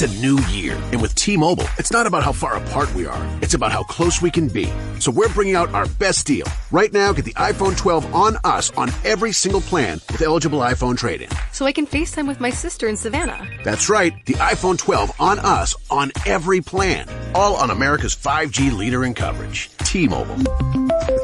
It's a new year, and with T-Mobile, it's not about how far apart we are. It's about how close we can be. So we're bringing out our best deal. Right now, get the iPhone 12 on us on every single plan with eligible iPhone trade-in. So I can FaceTime with my sister in Savannah. That's right, the iPhone 12 on us on every plan. All on America's 5G leader in coverage. T-Mobile.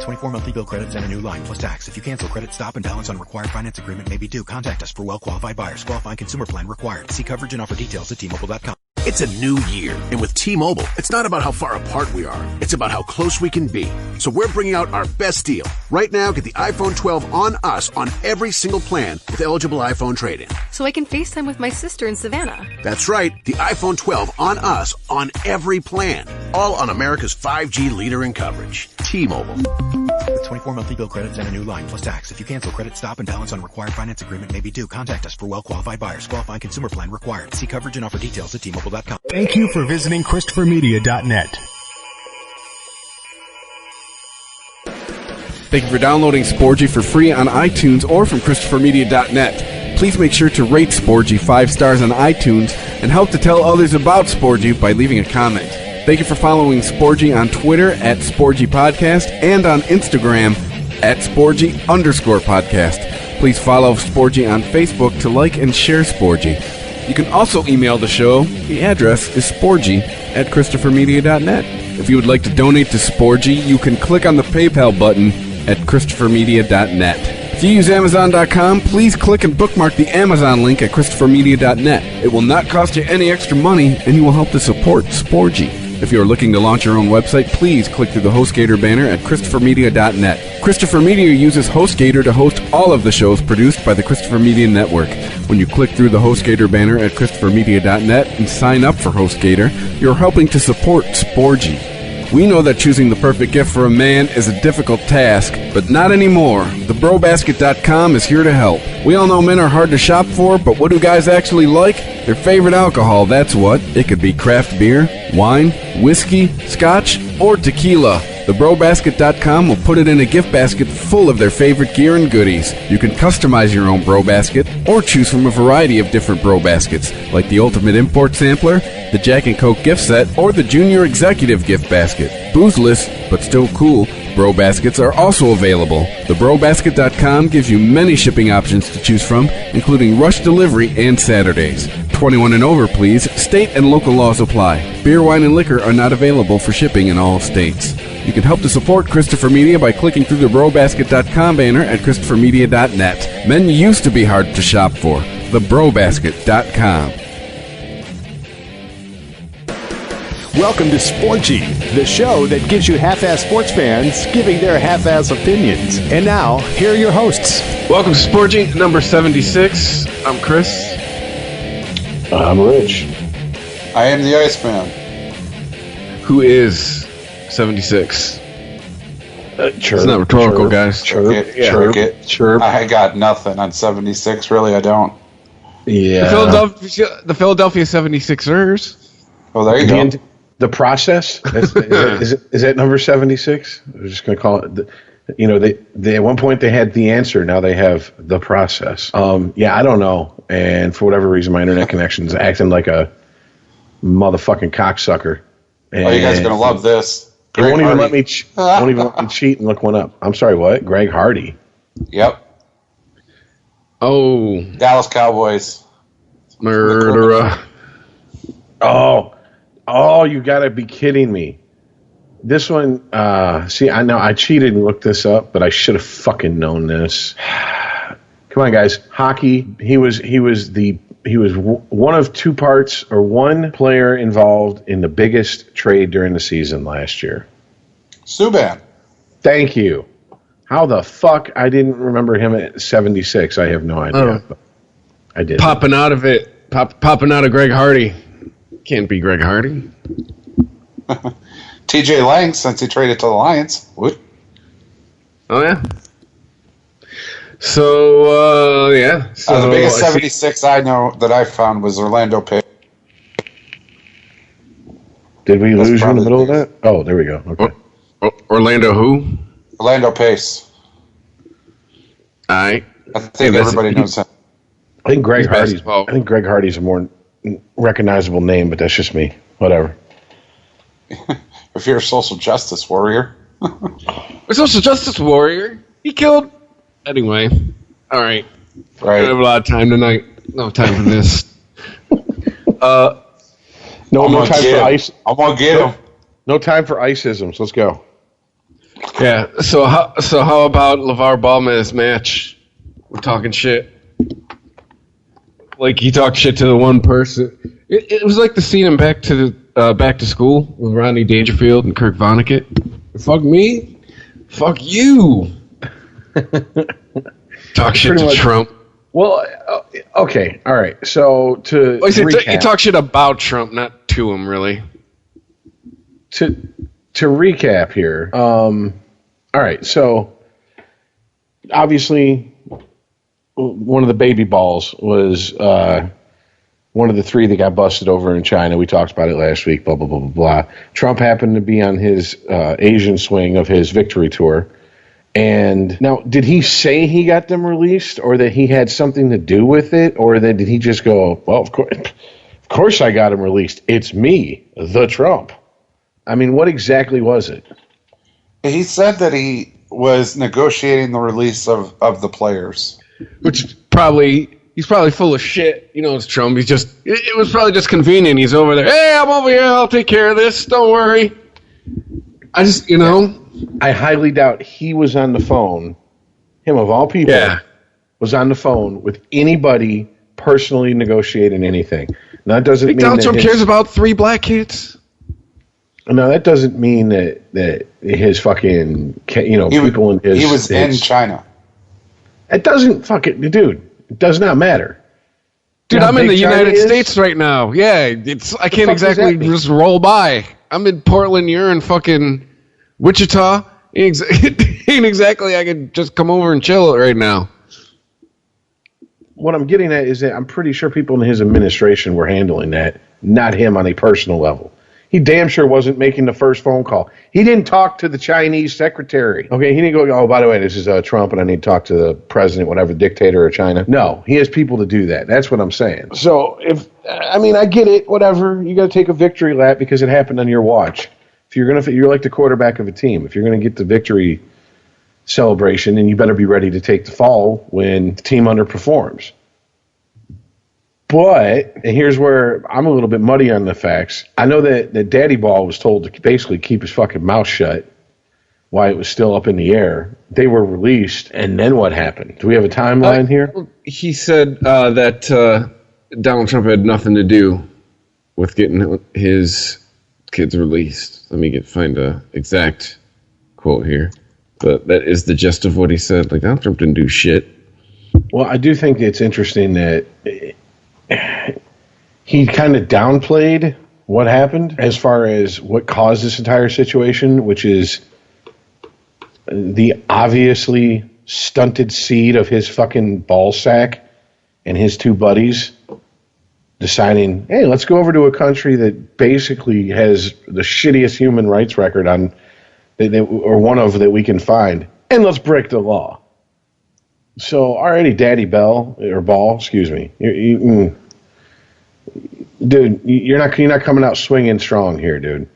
24 monthly bill credits and a new line plus tax. If you cancel, credit stop and balance on required finance agreement may be due. Contact us for well-qualified buyers. Qualifying consumer plan required. See coverage and offer details at T-Mobile.com. It's a new year, and with T-Mobile, it's not about how far apart we are. It's about how close we can be. So we're bringing out our best deal. Right now, get the iPhone 12 on us on every single plan with eligible iPhone trade-in. So I can FaceTime with my sister in Savannah. That's right, the iPhone 12 on us on every plan. All on America's 5G leader in coverage. T-Mobile. With 24 monthly bill credits and a new line plus tax. If you cancel, credit stop and balance on required finance agreement may be due. Contact us for well-qualified buyers. Qualifying consumer plan required. See coverage and offer details at T-Mobile.com. Thank you for visiting ChristopherMedia.net. Thank you for downloading Sporgy for free on iTunes or from ChristopherMedia.net. Please make sure to rate Sporgy 5 stars on iTunes and help to tell others about Sporgy by leaving a comment. Thank you for following Sporgy on Twitter at Sporgy Podcast and on Instagram at Sporgy_podcast. Please follow Sporgy on Facebook to like and share Sporgy. You can also email the show. The address is sporgy@ChristopherMedia.net. If you would like to donate to Sporgy, you can click on the PayPal button at ChristopherMedia.net. If you use Amazon.com, please click and bookmark the Amazon link at ChristopherMedia.net. It will not cost you any extra money, and you will help to support Sporgy. If you are looking to launch your own website, please click through the HostGator banner at ChristopherMedia.net. Christopher Media uses HostGator to host all of the shows produced by the Christopher Media Network. When you click through the HostGator banner at ChristopherMedia.net and sign up for HostGator, you're helping to support Sporgy. We know that choosing the perfect gift for a man is a difficult task, but not anymore. TheBroBasket.com is here to help. We all know men are hard to shop for, but what do guys actually like? Their favorite alcohol, that's what. It could be craft beer, wine, whiskey, scotch, or tequila. TheBroBasket.com will put it in a gift basket full of their favorite gear and goodies. You can customize your own Bro Basket or choose from a variety of different Bro Baskets, like the Ultimate Import Sampler, the Jack and Coke gift set, or the Junior Executive gift basket. Boozeless, but still cool, Bro Baskets are also available. TheBroBasket.com gives you many shipping options to choose from, including rush delivery and Saturdays. 21 and over, please. State and local laws apply. Beer, wine, and liquor are not available for shipping in all states. You can help to support Christopher Media by clicking through the BroBasket.com banner at ChristopherMedia.net. Men used to be hard to shop for. TheBroBasket.com. Welcome to Sporgy, the show that gives you half-ass sports fans giving their half-ass opinions. And now, here are your hosts. Welcome to Sporgy number 76. I'm Chris. I'm Rich. I am the Iceman. Who is 76? Chirp, it's not rhetorical, chirp, guys. Chirp, chirp. I got nothing on 76. Really, I don't. Yeah. The Philadelphia 76ers. Oh, there you go. The process? Is that number 76? We're just going to call it. They at one point they had the answer. Now they have the process. Yeah, I don't know. And for whatever reason, my internet connection is acting like a motherfucking cocksucker. And you guys are going to love this. It won't even let me cheat and look one up. I'm sorry, what? Greg Hardy. Yep. Oh. Dallas Cowboys. Murderer. Oh, you got to be kidding me. This one, see, I know I cheated and looked this up, but I should have fucking known this. Come on, guys. Hockey, he was one of two parts or one player involved in the biggest trade during the season last year. Subban. Thank you. How the fuck I didn't remember him at 76, I have no idea. But I did. Popping out of it. Popping out of Greg Hardy. Can't be Greg Hardy. TJ Lang, since he traded to the Lions. What? Oh, yeah. So, yeah. So the biggest 76 I know that I found was Orlando Pace. Did we lose you in the middle of that? Oh, there we go. Okay. Orlando who? Orlando Pace. I think everybody knows him. I think Greg Hardy's a more recognizable name, but that's just me. Whatever. If you're a social justice warrior. A social justice warrior? He killed... Anyway. All right. Right. We have a lot of time tonight. No time for this. No time for ice. I'm going to get him. No time for iceisms. Let's go. Yeah. So how about LaVar Ball in his match? We're talking shit. Like he talked shit to the one person. It was like the scene in Back to School with Rodney Dangerfield and Kirk Vonnegut. Fuck me. Fuck you. Talk shit to Trump. Well, okay, all right. So to recap, you talk shit about Trump, not to him, really. To recap here, all right. So obviously, one of the baby balls was one of the three that got busted over in China. We talked about it last week. Blah blah blah blah blah. Trump happened to be on his Asian swing of his victory tour. And now, did he say he got them released, or that he had something to do with it, or that did he just go, well, of course I got them released. It's me, the Trump. I mean, what exactly was it? He said that he was negotiating the release of the players. Which he's probably full of shit. You know, it's Trump. It was probably just convenient. He's over there. Hey, I'm over here. I'll take care of this. Don't worry. I highly doubt he was on the phone, him of all people, was on the phone with anybody personally negotiating anything. Now, that doesn't mean Donald Trump cares about 3 black kids. No, that doesn't mean that his fucking, people in his... He was in China. It doesn't fucking... Dude, it does not matter. Dude, I'm in the United States right now. Yeah, I can't exactly just roll by. I'm in Portland, you're in fucking... Wichita ain't exactly I could just come over and chill right now. What I'm getting at is that I'm pretty sure people in his administration were handling that, not him on a personal level. He damn sure wasn't making the first phone call. He didn't talk to the Chinese secretary. Okay, he didn't go, oh, by the way, this is Trump and I need to talk to the president, whatever, dictator of China. No, he has people to do that. That's what I'm saying. So, I get it, whatever. You got to take a victory lap because it happened on your watch. You're like the quarterback of a team. If you're going to get the victory celebration, then you better be ready to take the fall when the team underperforms. But, and here's where I'm a little bit muddy on the facts. I know that Daddy Ball was told to basically keep his fucking mouth shut while it was still up in the air. They were released, and then what happened? Do we have a timeline here? He said that Donald Trump had nothing to do with getting his kids released. Let me find a exact quote here. But that is the gist of what he said. Like, Donald Trump didn't do shit. Well, I do think it's interesting that he kind of downplayed what happened as far as what caused this entire situation, which is the obviously stunted seed of his fucking ball sack and his 2 buddies deciding, hey, let's go over to a country that basically has the shittiest human rights record or one of that we can find, and let's break the law. So already, Daddy Ball, excuse me, dude, you're not coming out swinging strong here, dude.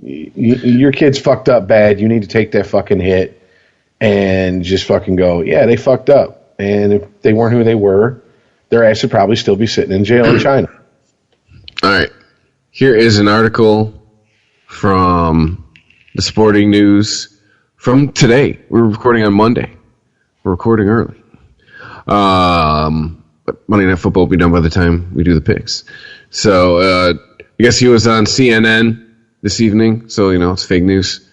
Your kid's fucked up bad. You need to take that fucking hit and just fucking go, yeah, they fucked up, and if they weren't who they were, their ass would probably still be sitting in jail in China. All right. Here is an article from the Sporting News from today. We're recording on Monday. We're recording early. But Monday Night Football will be done by the time we do the picks. So I guess he was on CNN this evening, so, it's fake news.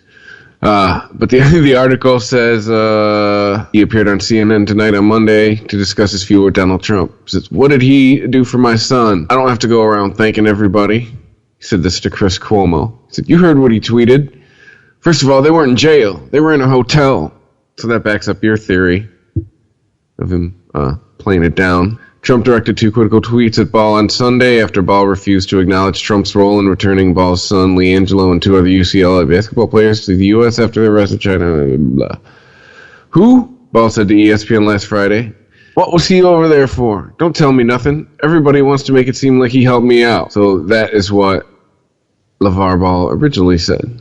But the article says he appeared on CNN tonight on Monday to discuss his feud with Donald Trump. He says, what did he do for my son? I don't have to go around thanking everybody. He said this to Chris Cuomo. He said, you heard what he tweeted. First of all, they weren't in jail. They were in a hotel. So that backs up your theory of him playing it down. Trump directed 2 critical tweets at Ball on Sunday after Ball refused to acknowledge Trump's role in returning Ball's son, LeAngelo, and 2 other UCLA basketball players to the U.S. after their arrest in China. Blah. Who? Ball said to ESPN last Friday. What was he over there for? Don't tell me nothing. Everybody wants to make it seem like he helped me out. So that is what LaVar Ball originally said.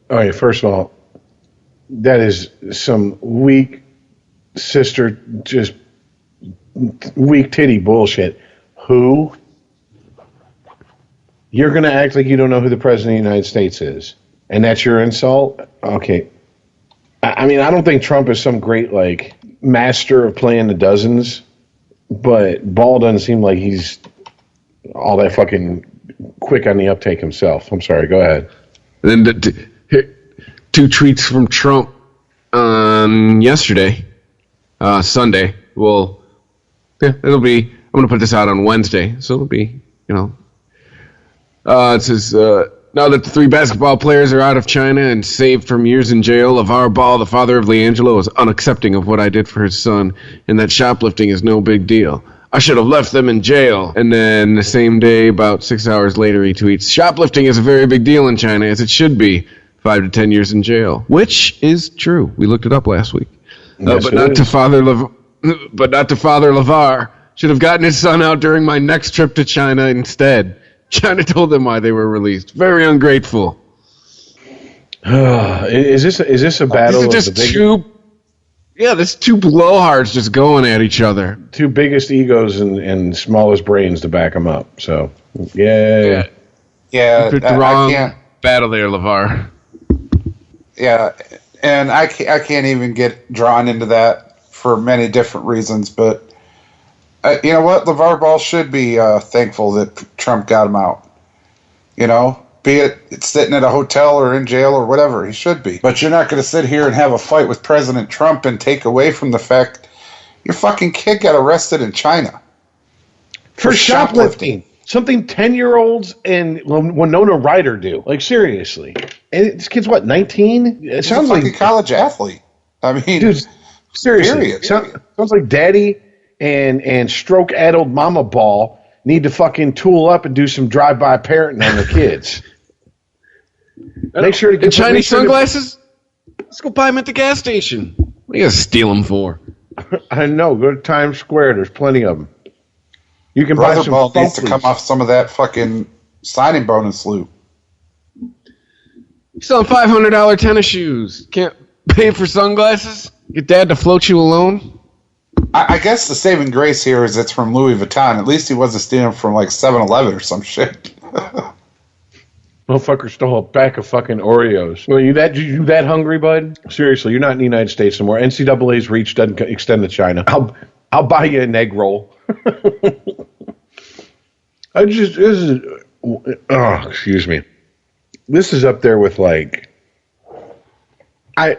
All right, first of all, that is some weak sister, just weak titty bullshit. Who? You're going to act like you don't know who the President of the United States is, and that's your insult? Okay. I mean, I don't think Trump is some great, like, master of playing the dozens, but Ball doesn't seem like he's all that fucking quick on the uptake himself. I'm sorry, go ahead. And then two tweets from Trump on yesterday, Sunday. Well, yeah, it'll be, I'm going to put this out on Wednesday, so it'll be, it says, now that the 3 basketball players are out of China and saved from years in jail, LaVar Ball, the father of LiAngelo, is unaccepting of what I did for his son, and that shoplifting is no big deal. I should have left them in jail. And then the same day, about 6 hours later, he tweets, shoplifting is a very big deal in China, as it should be. 5 to 10 years in jail, which is true. We looked it up last week. But not to Father LaVar. Should have gotten his son out during my next trip to China instead. China told them why they were released. Very ungrateful. Is this a battle of just there's 2 blowhards just going at each other. 2 biggest egos and smallest brains to back them up. So, yeah. You picked the wrong battle there, LaVar. Yeah, and I can't even get drawn into that for many different reasons, but you know what? LaVar Ball should be thankful that Trump got him out. Be it sitting at a hotel or in jail or whatever, he should be. But you're not going to sit here and have a fight with President Trump and take away from the fact your fucking kid got arrested in China. For shoplifting. Something 10-year-olds and Winona Ryder do. Like, seriously. And this kid's, what, 19? It sounds like a college athlete. I mean, dude, seriously. Period. Sounds like daddy and stroke-addled mama Ball need to fucking tool up and do some drive-by parenting on the kids. Make sure to get Chinese sunglasses? Let's go buy them at the gas station. What are you going to steal them for? I know. Go to Times Square. There's plenty of them. You can Brother buy some Ball needs to come off some of that fucking signing bonus loot. You're selling $500 tennis shoes. Can't pay for sunglasses? Get dad to float you a loan? I guess the saving grace here is it's from Louis Vuitton. At least he wasn't stealing from like 7-Eleven or some shit. Motherfucker stole a pack of fucking Oreos. Well, you that hungry, bud? Seriously, you're not in the United States anymore. NCAA's reach doesn't extend to China. I'll buy you an egg roll. Excuse me. This is up there with like, I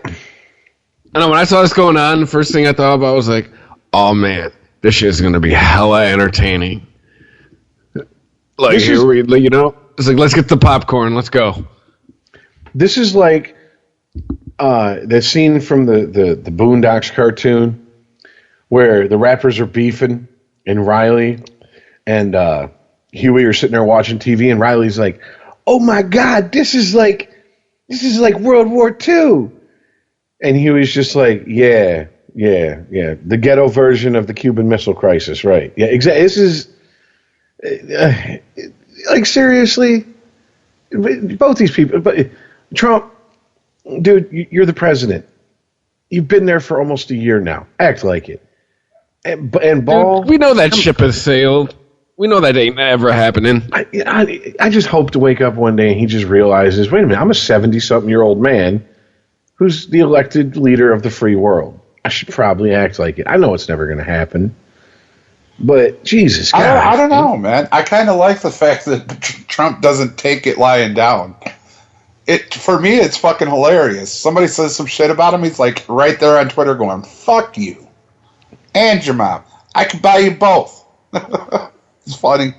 know when I saw this going on, the first thing I thought about was like, oh man, this shit is gonna be hella entertaining. Like it's like let's get the popcorn, let's go. This is like that scene from the Boondocks cartoon where the rappers are beefing and Riley and Huey are sitting there watching TV and Riley's like, oh my God, this is like World War II. And Huey's just like, yeah. The ghetto version of the Cuban Missile Crisis, right? Yeah, exactly. This is, like, seriously, both these people. But Trump, dude, you're the president. You've been there for almost a year now. Act like it. And Ball, dude, we know that ship has sailed. We know that ain't ever happening. I just hope to wake up one day and he just realizes, wait a minute, I'm a 70-something-year-old man who's the elected leader of the free world. I should probably act like it. I know it's never going to happen. But, Jesus, God. I don't know, man. I kind of like the fact that Trump doesn't take it lying down. For me, it's fucking hilarious. Somebody says some shit about him, he's like right there on Twitter going, fuck you. And your mom. I could buy you both. It's funny.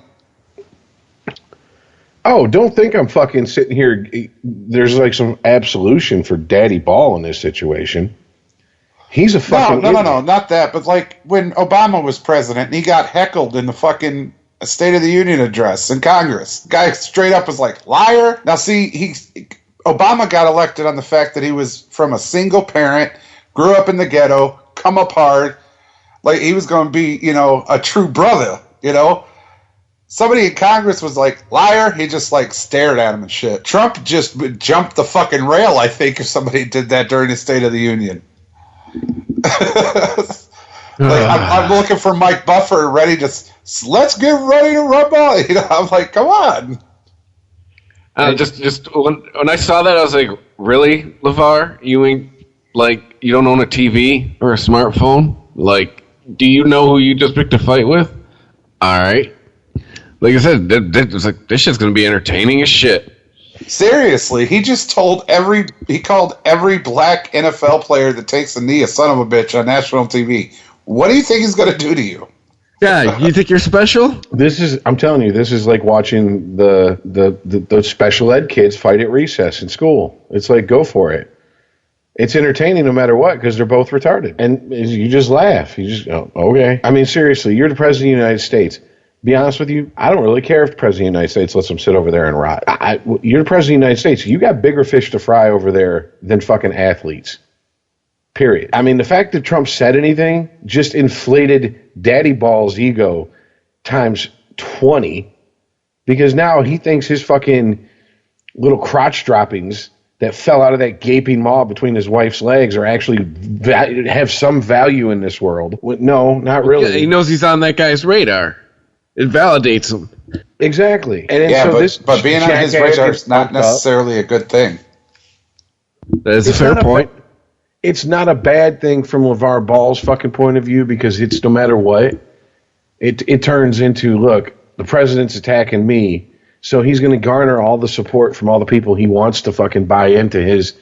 Oh, don't think I'm fucking sitting here. There's like some absolution for Daddy Ball in this situation. He's a fucking No, not that. But like when Obama was president and he got heckled in the fucking State of the Union address in Congress. The guy straight up was like, liar. Now see, Obama got elected on the fact that he was from a single parent, grew up in the ghetto, come up hard. like he was going to be, a true brother, Somebody in Congress was like, liar. He just like stared at him and shit. Trump just jumped the fucking rail, I think, if somebody did that during the State of the Union. I'm looking for Mike Buffer ready to, let's get ready to rumble. I'm like, come on. Just when I saw that, I was like, really, LaVar? You ain't, like, you don't own a TV or a smartphone? Like, do you know who you just picked a fight with? All right. Like I said, it's like, this shit's going to be entertaining as shit. Seriously, he just called every black NFL player that takes a knee a son of a bitch on national TV. What do you think he's going to do to you? Yeah, you think you're special? I'm telling you, this is like watching the special ed kids fight at recess in school. It's like, go for it. It's entertaining no matter what because they're both retarded. And you just laugh. You just go, okay. I mean, seriously, you're the president of the United States. Be honest with you, I don't really care if the president of the United States lets them sit over there and rot. You're the president of the United States. You got bigger fish to fry over there than fucking athletes. Period. I mean, the fact that Trump said anything just inflated Daddy Ball's ego times 20 because now he thinks his fucking little crotch droppings that fell out of that gaping maw between his wife's legs are actually have some value in this world. No, not really. Yeah, he knows he's on that guy's radar. It validates him. Exactly. But being on his radar is not necessarily a good thing. That is a fair point. It's not a bad thing from LaVar Ball's fucking point of view because it's no matter what, it turns into, look, the president's attacking me, so he's going to garner all the support from all the people he wants to fucking buy into his.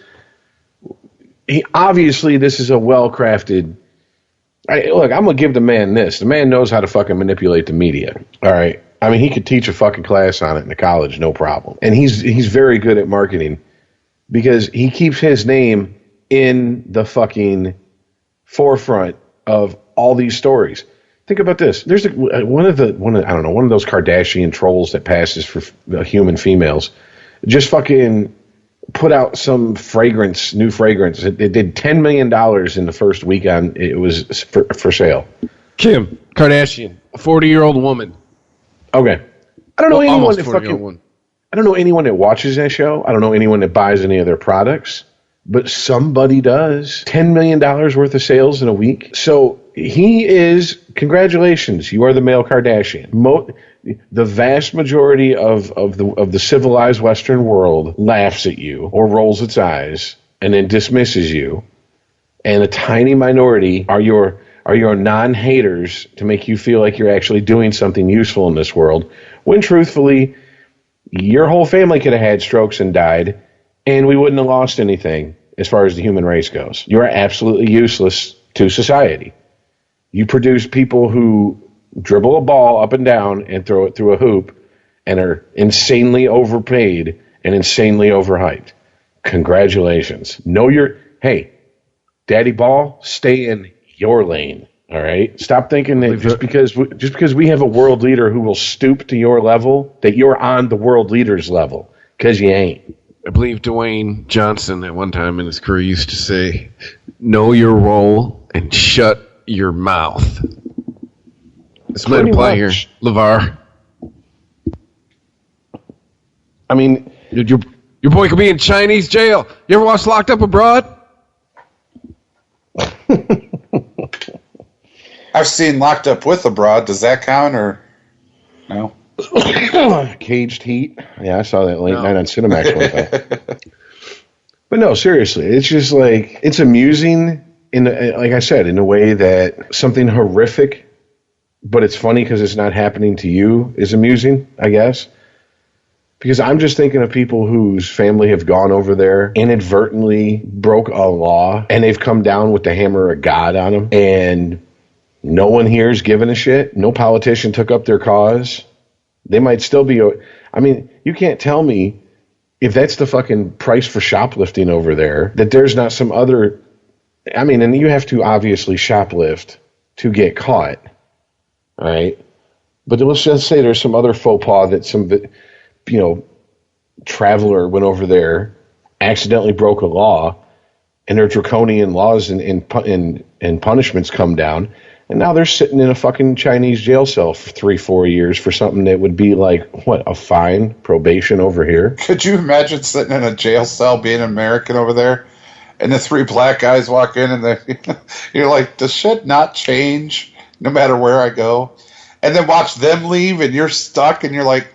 Obviously, this is a well-crafted. Look, I'm going to give the man this. The man knows how to fucking manipulate the media. All right. I mean, he could teach a fucking class on it in the college, no problem. And he's very good at marketing because he keeps his name in the fucking forefront of all these stories. Think about this. There's one of those Kardashian trolls that passes for human females just fucking put out some new fragrance. It did $10 million in the first weekend. It was for sale. Kim Kardashian, a 40-year-old woman. Okay. I don't know anyone that I don't know anyone that watches that show. I don't know anyone that buys any of their products, but somebody does. $10 million worth of sales in a week. So congratulations, you are the male Kardashian. The vast majority of the civilized Western world laughs at you or rolls its eyes and then dismisses you. And a tiny minority are your non-haters to make you feel like you're actually doing something useful in this world. When truthfully, your whole family could have had strokes and died, and we wouldn't have lost anything as far as the human race goes. You are absolutely useless to society. You produce people who dribble a ball up and down and throw it through a hoop and are insanely overpaid and insanely overhyped. Congratulations. Hey, Daddy Ball, stay in your lane. All right? Stop thinking that just because we have a world leader who will stoop to your level, that you're on the world leader's level, because you ain't. I believe Dwayne Johnson at one time in his career used to say, know your role and shut your mouth. This might apply here, LaVar. I mean, your boy could be in Chinese jail. You ever watch Locked Up Abroad? I've seen Locked Up with Abroad. Does that count or no? Caged Heat. Yeah, I saw that late night on Cinemax one time. But no, seriously, it's just like it's amusing like I said, in a way that something horrific, but it's funny because it's not happening to you, is amusing, I guess. Because I'm just thinking of people whose family have gone over there, inadvertently broke a law, and they've come down with the hammer of God on them, and no one here is giving a shit. No politician took up their cause. They might still be. I mean, you can't tell me if that's the fucking price for shoplifting over there, that there's not some other. I mean, and you have to obviously shoplift to get caught, all right? But let's just say there's some other faux pas that some, traveler went over there, accidentally broke a law, and their draconian laws and punishments come down. And now they're sitting in a fucking Chinese jail cell for 3-4 years for something that would be like, what, a fine, probation over here? Could you imagine sitting in a jail cell being an American over there, and the 3 black guys walk in, and you're like, does shit not change no matter where I go? And then watch them leave, and you're stuck, and you're like,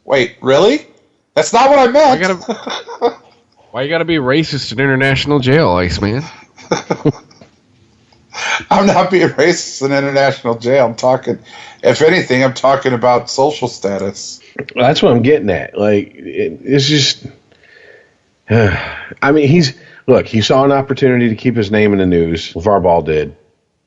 wait, really? That's not what I meant. Why you gotta be racist in international jail, Iceman? I'm not being racist in international jail. I'm talking, if anything, I'm talking about social status. Well, that's what I'm getting at. Like, it's just, I mean, he saw an opportunity to keep his name in the news. LaVar Ball did.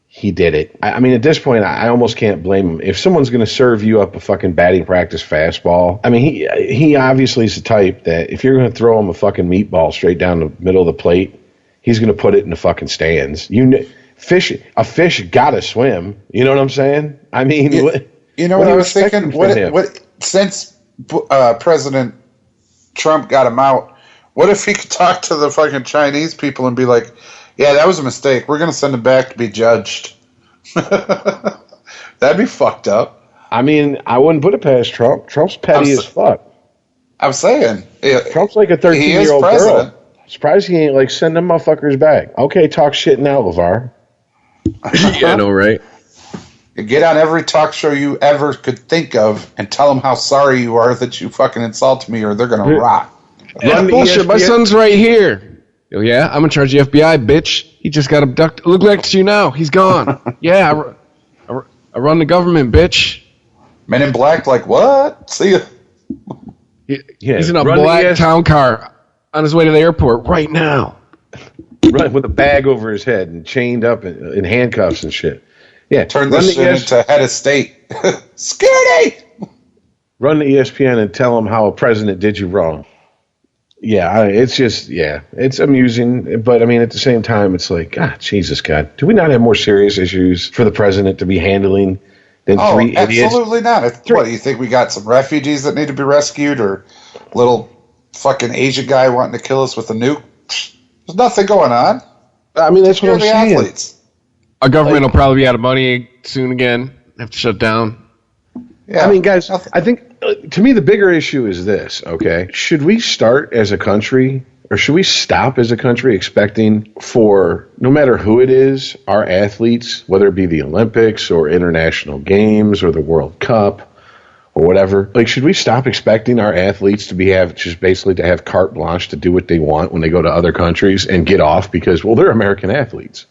He did it. I mean, at this point, I almost can't blame him. If someone's going to serve you up a fucking batting practice fastball, I mean, he obviously is the type that if you're going to throw him a fucking meatball straight down the middle of the plate, he's going to put it in the fucking stands. A fish gotta swim. You know what I'm saying? I mean, you know what I was thinking? What since President Trump got him out, what if he could talk to the fucking Chinese people and be like, yeah, that was a mistake. We're going to send him back to be judged. That'd be fucked up. I mean, I wouldn't put it past Trump. Trump's petty as fuck. I'm saying. Trump's like a 13-year-old girl. Surprised he ain't like, send them motherfuckers back. Okay, talk shit now, LaVar. Yeah, I know, right? You get on every talk show you ever could think of and tell them how sorry you are that you fucking insulted me, or they're going to rot. Yeah, bullshit. My son's right here. Oh, yeah? I'm in charge of the FBI, bitch. He just got abducted. Look next to you now. He's gone. Yeah, I run the government, bitch. Men in Black, like, what? See ya. He's in a black town car on his way to the airport right now. Right, with a bag over his head and chained up in handcuffs and shit. Yeah, turn this shit into head of state. Security! Run to ESPN and tell them how a president did you wrong. Yeah, it's amusing, but I mean, at the same time, it's like, Jesus, God, do we not have more serious issues for the president to be handling than 3 idiots? Absolutely not. What, do you think we got some refugees that need to be rescued, or little fucking Asian guy wanting to kill us with a nuke? There's nothing going on. I mean, that's what I'm saying. Athletes. Our government will probably be out of money soon again. Have to shut down. Yeah, I mean, guys, I think, to me, the bigger issue is this, okay? Should we start as a country, or should we stop as a country expecting for, no matter who it is, our athletes, whether it be the Olympics or international games or the World Cup or whatever, like, should we stop expecting our athletes to have carte blanche to do what they want when they go to other countries and get off because, well, they're American athletes?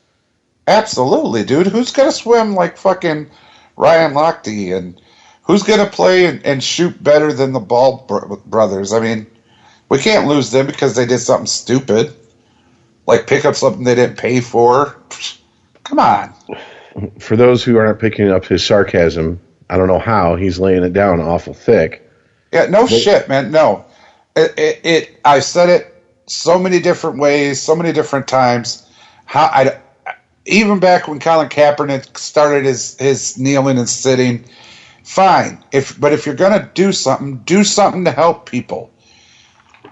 Absolutely, dude. Who's going to swim like fucking Ryan Lochte, and who's going to play and shoot better than the Ball brothers? I mean, we can't lose them because they did something stupid, like pick up something they didn't pay for. Come on. For those who aren't picking up his sarcasm, I don't know how he's laying it down awful thick. Yeah, shit, man. No, I said it so many different ways, so many different times. Even back when Colin Kaepernick started his kneeling and sitting, fine. But if you're gonna do something to help people.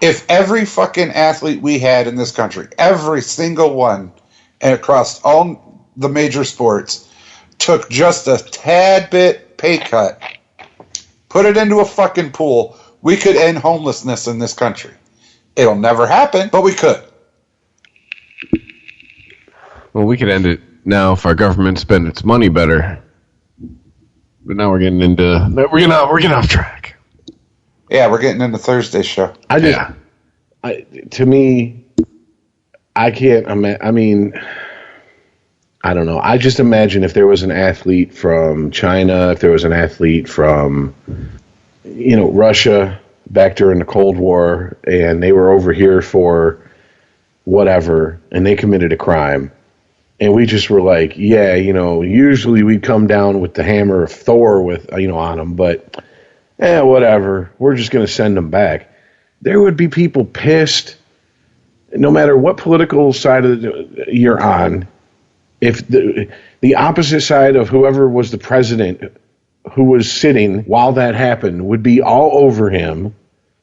If every fucking athlete we had in this country, every single one, and across all the major sports, took just a tad bit pay cut, put it into a fucking pool, we could end homelessness in this country. It'll never happen, but we could. Well, we could end it now if our government spent its money better. But now we're getting off track. Yeah, we're getting into Thursday's show. To me, I can't. I mean, I don't know. I just imagine if there was an athlete from China, if there was an athlete from, Russia back during the Cold War, and they were over here for whatever, and they committed a crime. And we just were like, usually we'd come down with the hammer of Thor on them, but whatever. We're just going to send them back. There would be people pissed, no matter what political side you're on. If the opposite side of whoever was the president who was sitting while that happened would be all over him,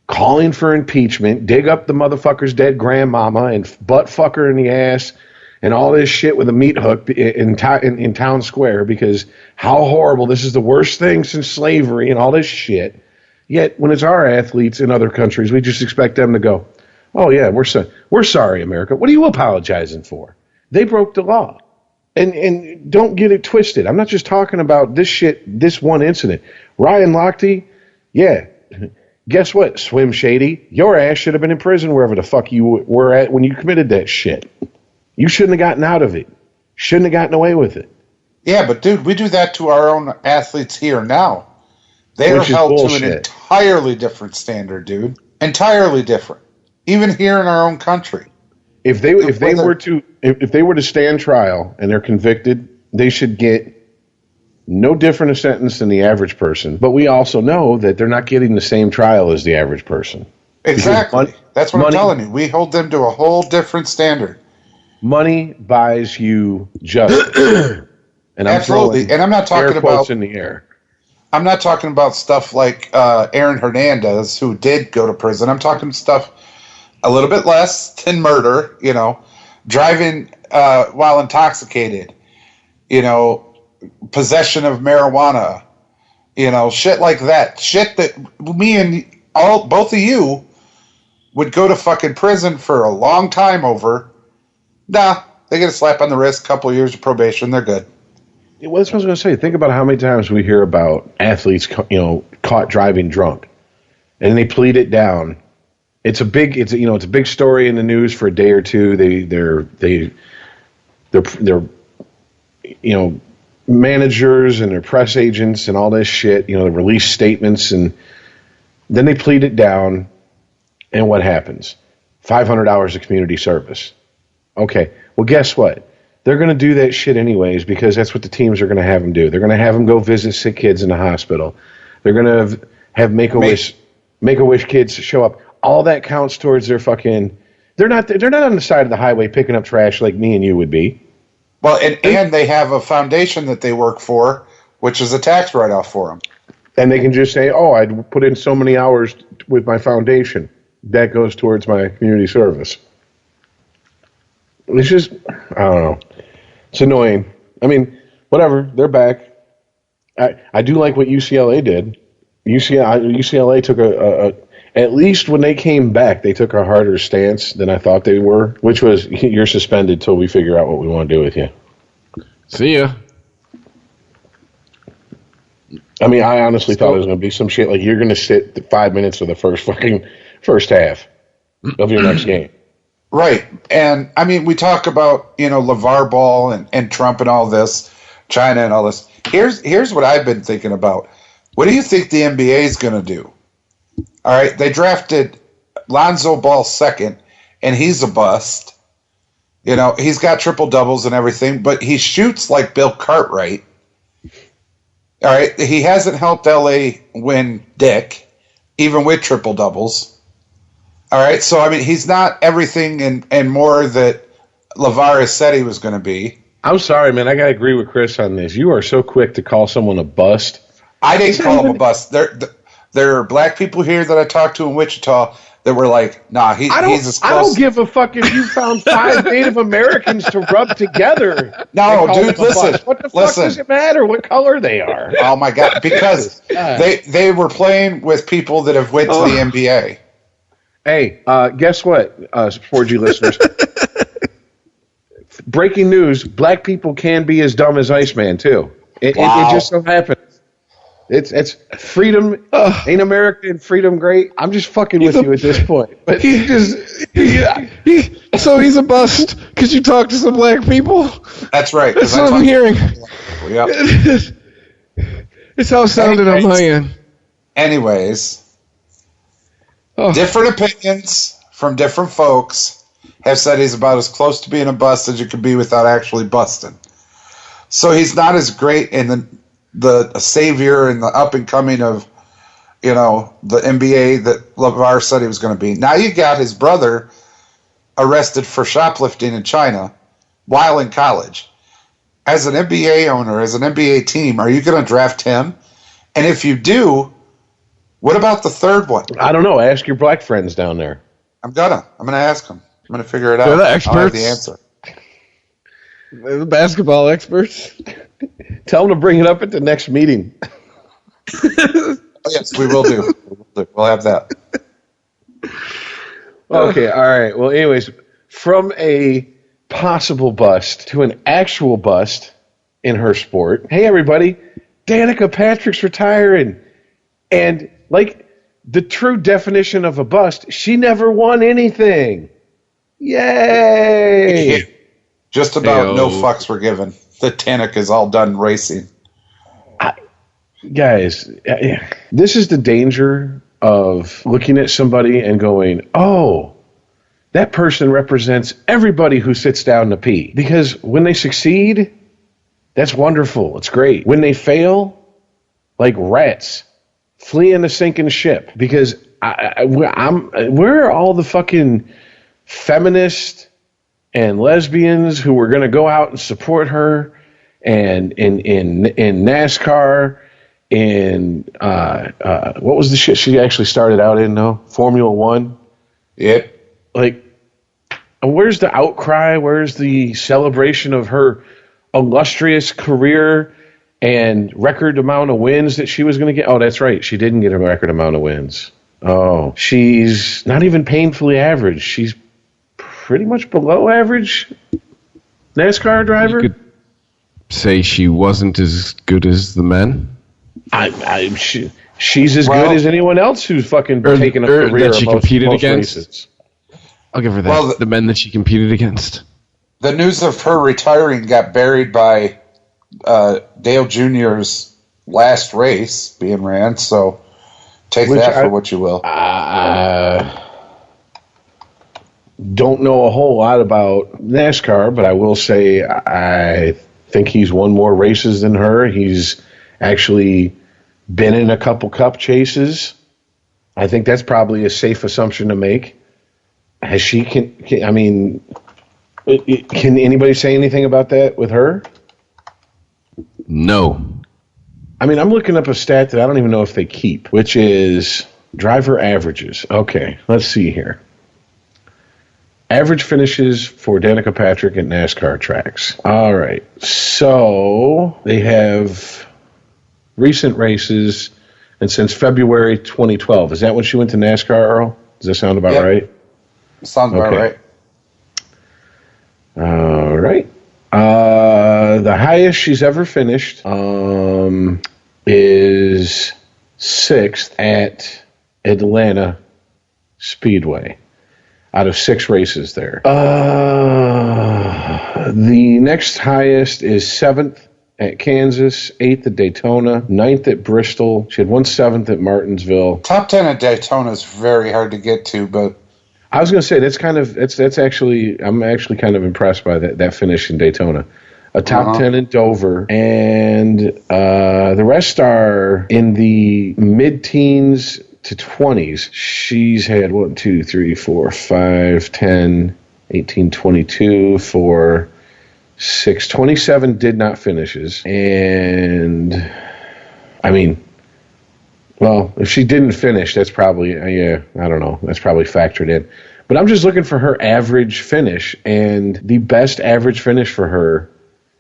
calling for impeachment, dig up the motherfucker's dead grandmama and butt fuck her in the ass, and all this shit with a meat hook in town square because how horrible, this is the worst thing since slavery and all this shit. Yet when it's our athletes in other countries, we just expect them to go, oh yeah, we're sorry, America. What are you apologizing for? They broke the law. And don't get it twisted. I'm not just talking about this shit, this one incident. Ryan Lochte, yeah, guess what, Swim Shady? Your ass should have been in prison wherever the fuck you were at when you committed that shit. You shouldn't have gotten out of it. Shouldn't have gotten away with it. Yeah, but dude, we do that to our own athletes here now. They are held to an entirely different standard, dude. Entirely different. Even here in our own country. If they were to stand trial and they're convicted, they should get no different a sentence than the average person. But we also know that they're not getting the same trial as the average person. Exactly. That's what I'm telling you. We hold them to a whole different standard. Money buys you justice. And absolutely. And I'm not talking about in the air. I'm not talking about stuff like Aaron Hernandez, who did go to prison. I'm talking stuff a little bit less than murder, driving while intoxicated, possession of marijuana, shit like that. Shit that me and both of you would go to fucking prison for a long time over. Nah, they get a slap on the wrist, couple of years of probation, they're good. Well, that's what I was going to say. Think about how many times we hear about athletes, caught driving drunk, and they plead it down. It's a big story in the news for a day or two. They're managers and their press agents and all this shit. They release statements and then they plead it down. And what happens? 500 hours of community service. Okay. Well, guess what? They're going to do that shit anyways because that's what the teams are going to have them do. They're going to have them go visit sick kids in the hospital. They're going to have Make-A-Wish kids show up. All that counts towards their fucking. They're not on the side of the highway picking up trash like me and you would be. Well, and they have a foundation that they work for, which is a tax write-off for them. And they can just say, "Oh, I put in so many hours with my foundation. That goes towards my community service." It's just, I don't know. It's annoying. I mean, whatever. They're back. I do like what UCLA did. UCLA took at least when they came back, they took a harder stance than I thought they were, which was, you're suspended till we figure out what we want to do with you. See ya. I mean, I honestly thought it was going to be some shit like you're going to sit 5 minutes of the first half of your next game. Right. And, I mean, we talk about, LaVar Ball and Trump and all this, China and all this. Here's what I've been thinking about. What do you think the NBA is going to do? All right, they drafted Lonzo Ball second, and he's a bust. He's got triple doubles and everything, but he shoots like Bill Cartwright. All right, he hasn't helped LA win dick, even with triple doubles. All right, so I mean, he's not everything and more that LaVar has said he was going to be. I'm sorry, man. I got to agree with Chris on this. You are so quick to call someone a bust. I didn't call him a bust. There are black people here that I talked to in Wichita that were like, nah, he's as close. I don't give a fuck if you found 5 Native Americans to rub together. No, dude, listen. What the fuck does it matter what color they are? Oh, my God. Because they were playing with people that have went to the NBA. Hey, guess what, 4G listeners? Breaking news, black people can be as dumb as ICEman, too. It just so happens. It's freedom. Ain't America and freedom great? I'm just fucking with you at this point. But so he's a bust because you talk to some black people? That's right. That's what I'm hearing. Yep. It's how it sounded on my end. Anyways, different opinions from different folks have said he's about as close to being a bust as you could be without actually busting. So he's not as great in the savior and the up and coming of, the NBA that LaVar said he was going to be. Now you got his brother arrested for shoplifting in China while in college. As an NBA owner, as an NBA team, are you going to draft him? And if you do, what about the third one? I don't know. Ask your black friends down there. I'm gonna ask them. I'm gonna figure it out. They're the experts. I'll have the answer. The basketball experts. Tell them to bring it up at the next meeting. Yes, we will do. We'll have that. Okay, all right. Well, anyways, from a possible bust to an actual bust in her sport. Hey, everybody, Danica Patrick's retiring. And like the true definition of a bust, she never won anything. Yay! Yeah. Just about no fucks were given. The Danica's all done racing. Guys, this is the danger of looking at somebody and going, oh, that person represents everybody who sits down to pee. Because when they succeed, that's wonderful. It's great. When they fail, like rats, flee in a sinking ship. Because where are all the fucking feminists and lesbians who were going to go out and support her and in NASCAR and what was the shit she actually started out in, though? Formula One? Yep. Like, where's the outcry? Where's the celebration of her illustrious career and record amount of wins that she was going to get? Oh, that's right. She didn't get a record amount of wins. Oh, she's not even painfully average. She's pretty much below average NASCAR driver. You could say she wasn't as good as the men. She's as good as anyone else who's fucking taken a career that she competed against. Races. I'll give her that. Well, the men that she competed against. The news of her retiring got buried by Dale Jr.'s last race being ran, so take that for what you will. Don't know a whole lot about NASCAR, but I will say I think he's won more races than her. He's actually been in a couple cup chases. I think that's probably a safe assumption to make. Has she? Can anybody say anything about that with her? No. I mean, I'm looking up a stat that I don't even know if they keep, which is driver averages. Okay, let's see here. Average finishes for Danica Patrick at NASCAR tracks. All right, so they have recent races, and since February 2012. Is that when she went to NASCAR, Earl? Does that sound about right? Sounds about right. All right. The highest she's ever finished is 6th at Atlanta Speedway out of 6 races there. The next highest is 7th at Kansas, 8th at Daytona, 9th at Bristol. She had 7th at Martinsville. Top 10 at Daytona is very hard to get to, but I was going to say that's actually I'm actually kind of impressed by that finish in Daytona. A top 10 in Dover, and the rest are in the mid-teens to 20s. She's had 1, 2, 3, 4, 5, 10, 18, 22, 4, 6, 27 did not finishes. And I mean, well, if she didn't finish, that's probably, I don't know, that's probably factored in. But I'm just looking for her average finish, and the best average finish for her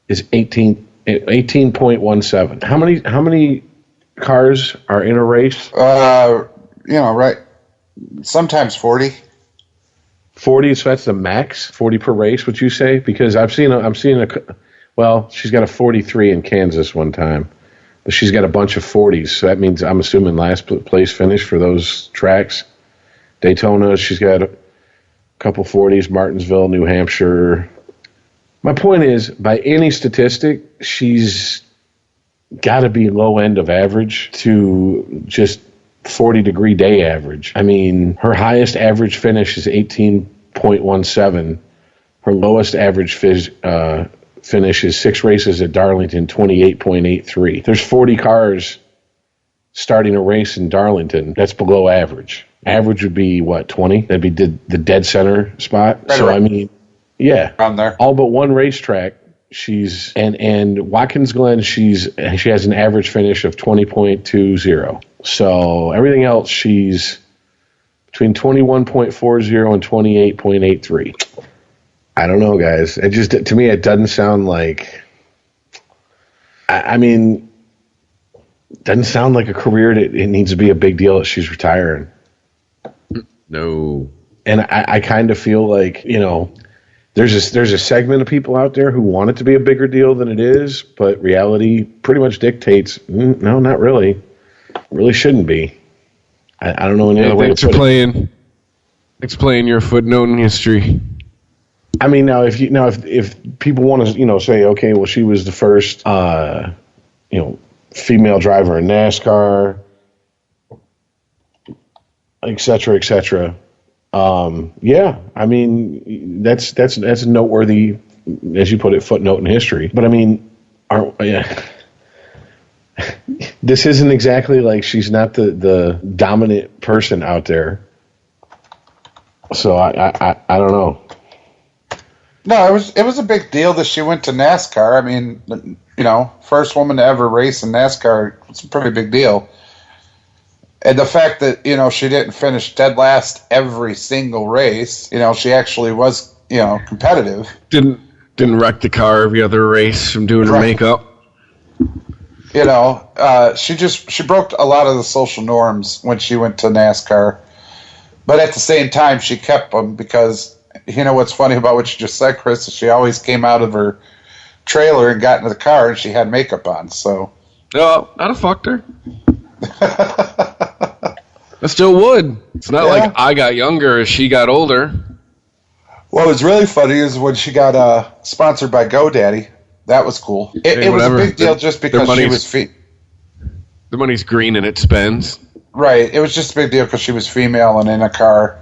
is 18.17. How many cars are in a race? Right. Sometimes 40. 40, so that's the max. 40 per race, would you say? Because she's got a 43 in Kansas one time, but she's got a bunch of 40s. So that means I'm assuming last place finish for those tracks. Daytona, she's got a couple 40s. Martinsville, New Hampshire. My point is, by any statistic, she's got to be low end of average to just 40-degree day average. I mean, her highest average finish is 18.17. Her lowest average finish is 6 races at Darlington, 28.83. There's 40 cars starting a race in Darlington. That's below average. Average would be, 20? That'd be the dead center spot. Right, so, right. I mean, yeah. Around there. All but one racetrack. She's and Watkins Glen, she has an average finish of 20.20. So everything else, she's between 21.40 and 28.83. I don't know, guys. It just, to me, it doesn't sound like, doesn't sound like a career that it needs to be a big deal that she's retiring. No. And I kind of feel like, there's a segment of people out there who want it to be a bigger deal than it is, but reality pretty much dictates, no, not really. It really shouldn't be. I don't know any other way to put it. Thanks for playing your footnote in history. I mean, now if people want to, say, okay, well, she was the first, female driver in NASCAR, et cetera, et cetera. Yeah, I mean, that's a noteworthy, as you put it, footnote in history. But I mean, this isn't exactly like she's not the dominant person out there. So I don't know. No, it was a big deal that she went to NASCAR. I mean, first woman to ever race in NASCAR. It's a pretty big deal. And the fact that, she didn't finish dead last every single race, she actually was, competitive. Didn't wreck the car every other race from doing her makeup. She broke a lot of the social norms when she went to NASCAR. But at the same time, she kept them because, what's funny about what you just said, Chris, is she always came out of her trailer and got into the car and she had makeup on, so. Oh, I'd have fucked her. I still would. It's not like I got younger as she got older. What was really funny is when she got sponsored by GoDaddy. That was cool. It was a big deal just because she was the money's green and it spends. Right. It was just a big deal because she was female and in a car.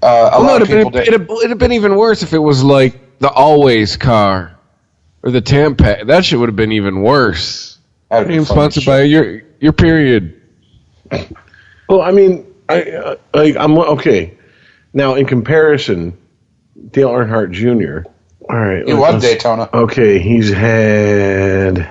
It'd have been even worse if it was like the Always car or the Tampax. That shit would have been even worse. Being sponsored by your period. Well, I mean, I'm okay. Now, in comparison, Dale Earnhardt Jr. All right, he won Daytona. Okay, he's had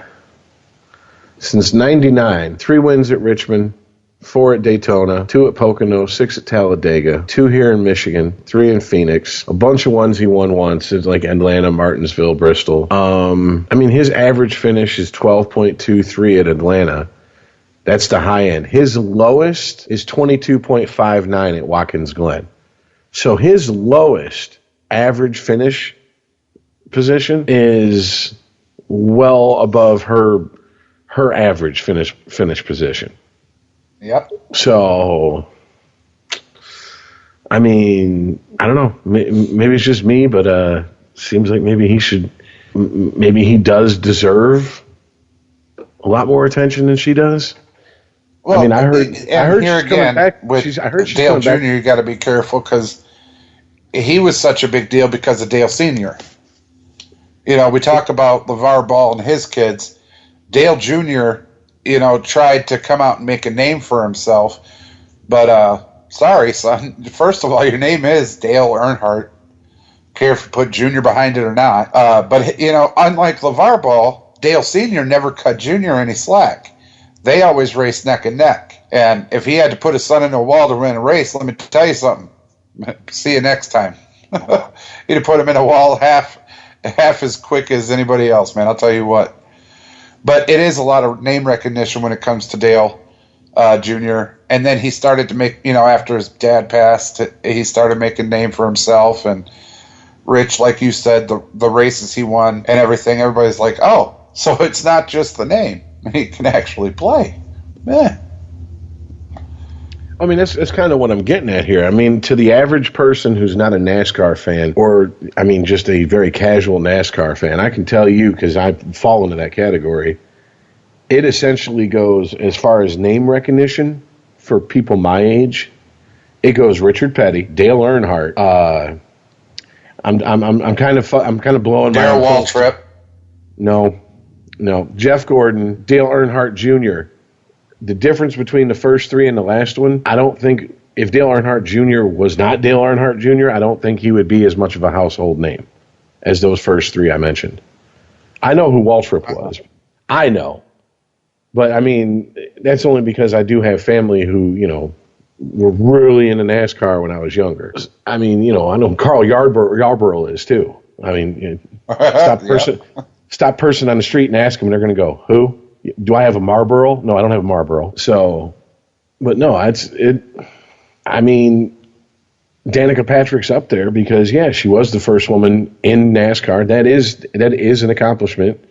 since '99 3 wins at Richmond, 4 at Daytona, 2 at Pocono, 6 at Talladega, 2 here in Michigan, 3 in Phoenix. A bunch of ones he won once, it's like Atlanta, Martinsville, Bristol. I mean, his average finish is 12.23 at Atlanta. That's the high end. His lowest is 22.59 at Watkins Glen. So his lowest average finish position is well above her average finish position. Yep. So, I mean, I don't know. Maybe it's just me, but seems like maybe he does deserve a lot more attention than she does. Well, I mean, I heard here she's coming back. I heard she's Dale coming back. Jr., you got to be careful because he was such a big deal because of Dale Sr. We talk about LaVar Ball and his kids. Dale Jr., tried to come out and make a name for himself. But, sorry, son. First of all, your name is Dale Earnhardt. Care if you put Jr. behind it or not. But, unlike LaVar Ball, Dale Sr. never cut Jr. any slack. They always raced neck and neck. And if he had to put his son into a wall to win a race, let me tell you something. See you next time. He'd have put him in a wall half as quick as anybody else, man. I'll tell you what. But it is a lot of name recognition when it comes to Dale Jr. And then he started to make, after his dad passed, he started making a name for himself. And Rich, like you said, the races he won and everything, everybody's like, oh, so it's not just the name. He can actually play. Yeah. I mean, that's kind of what I'm getting at here. I mean, to the average person who's not a NASCAR fan, or, I mean, just a very casual NASCAR fan, I can tell you, because I fall into that category, it essentially goes, as far as name recognition for people my age, it goes Richard Petty, Dale Earnhardt. I'm kind of blowing Darrell Waltrip. No. Jeff Gordon, Dale Earnhardt Jr. The difference between the first 3 and the last one, I don't think, if Dale Earnhardt Jr. was not Dale Earnhardt Jr., I don't think he would be as much of a household name as those first 3 I mentioned. I know who Waltrip was. I know. But, I mean, that's only because I do have family who, were really into NASCAR when I was younger. I mean, I know Carl Yarborough is too. I mean, stop person on the street and ask them, and they're going to go, who? Do I have a Marlboro? No, I don't have a Marlboro. So, but no, I mean, Danica Patrick's up there because, yeah, she was the first woman in NASCAR. That is an accomplishment.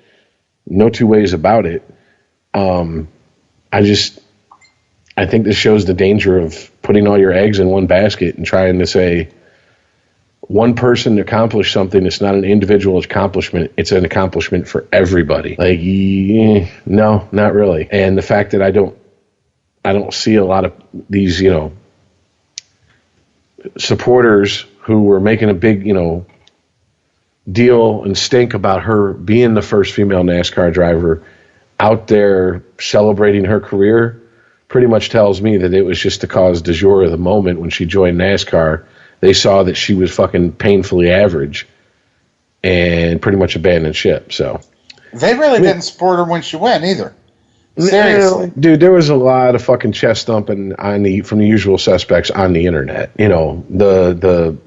No two ways about it. I think this shows the danger of putting all your eggs in one basket and trying to say one person accomplished something. It's not an individual accomplishment. It's an accomplishment for everybody. No, not really. And the fact that I don't see a lot of these, supporters who were making a big, deal and stink about her being the first female NASCAR driver out there celebrating her career pretty much tells me that it was just the cause du jour of the moment when she joined NASCAR. They saw that she was fucking painfully average and pretty much abandoned ship. So they really didn't support her when she went either. Seriously, dude, there was a lot of fucking chest thumping from the usual suspects on the internet. The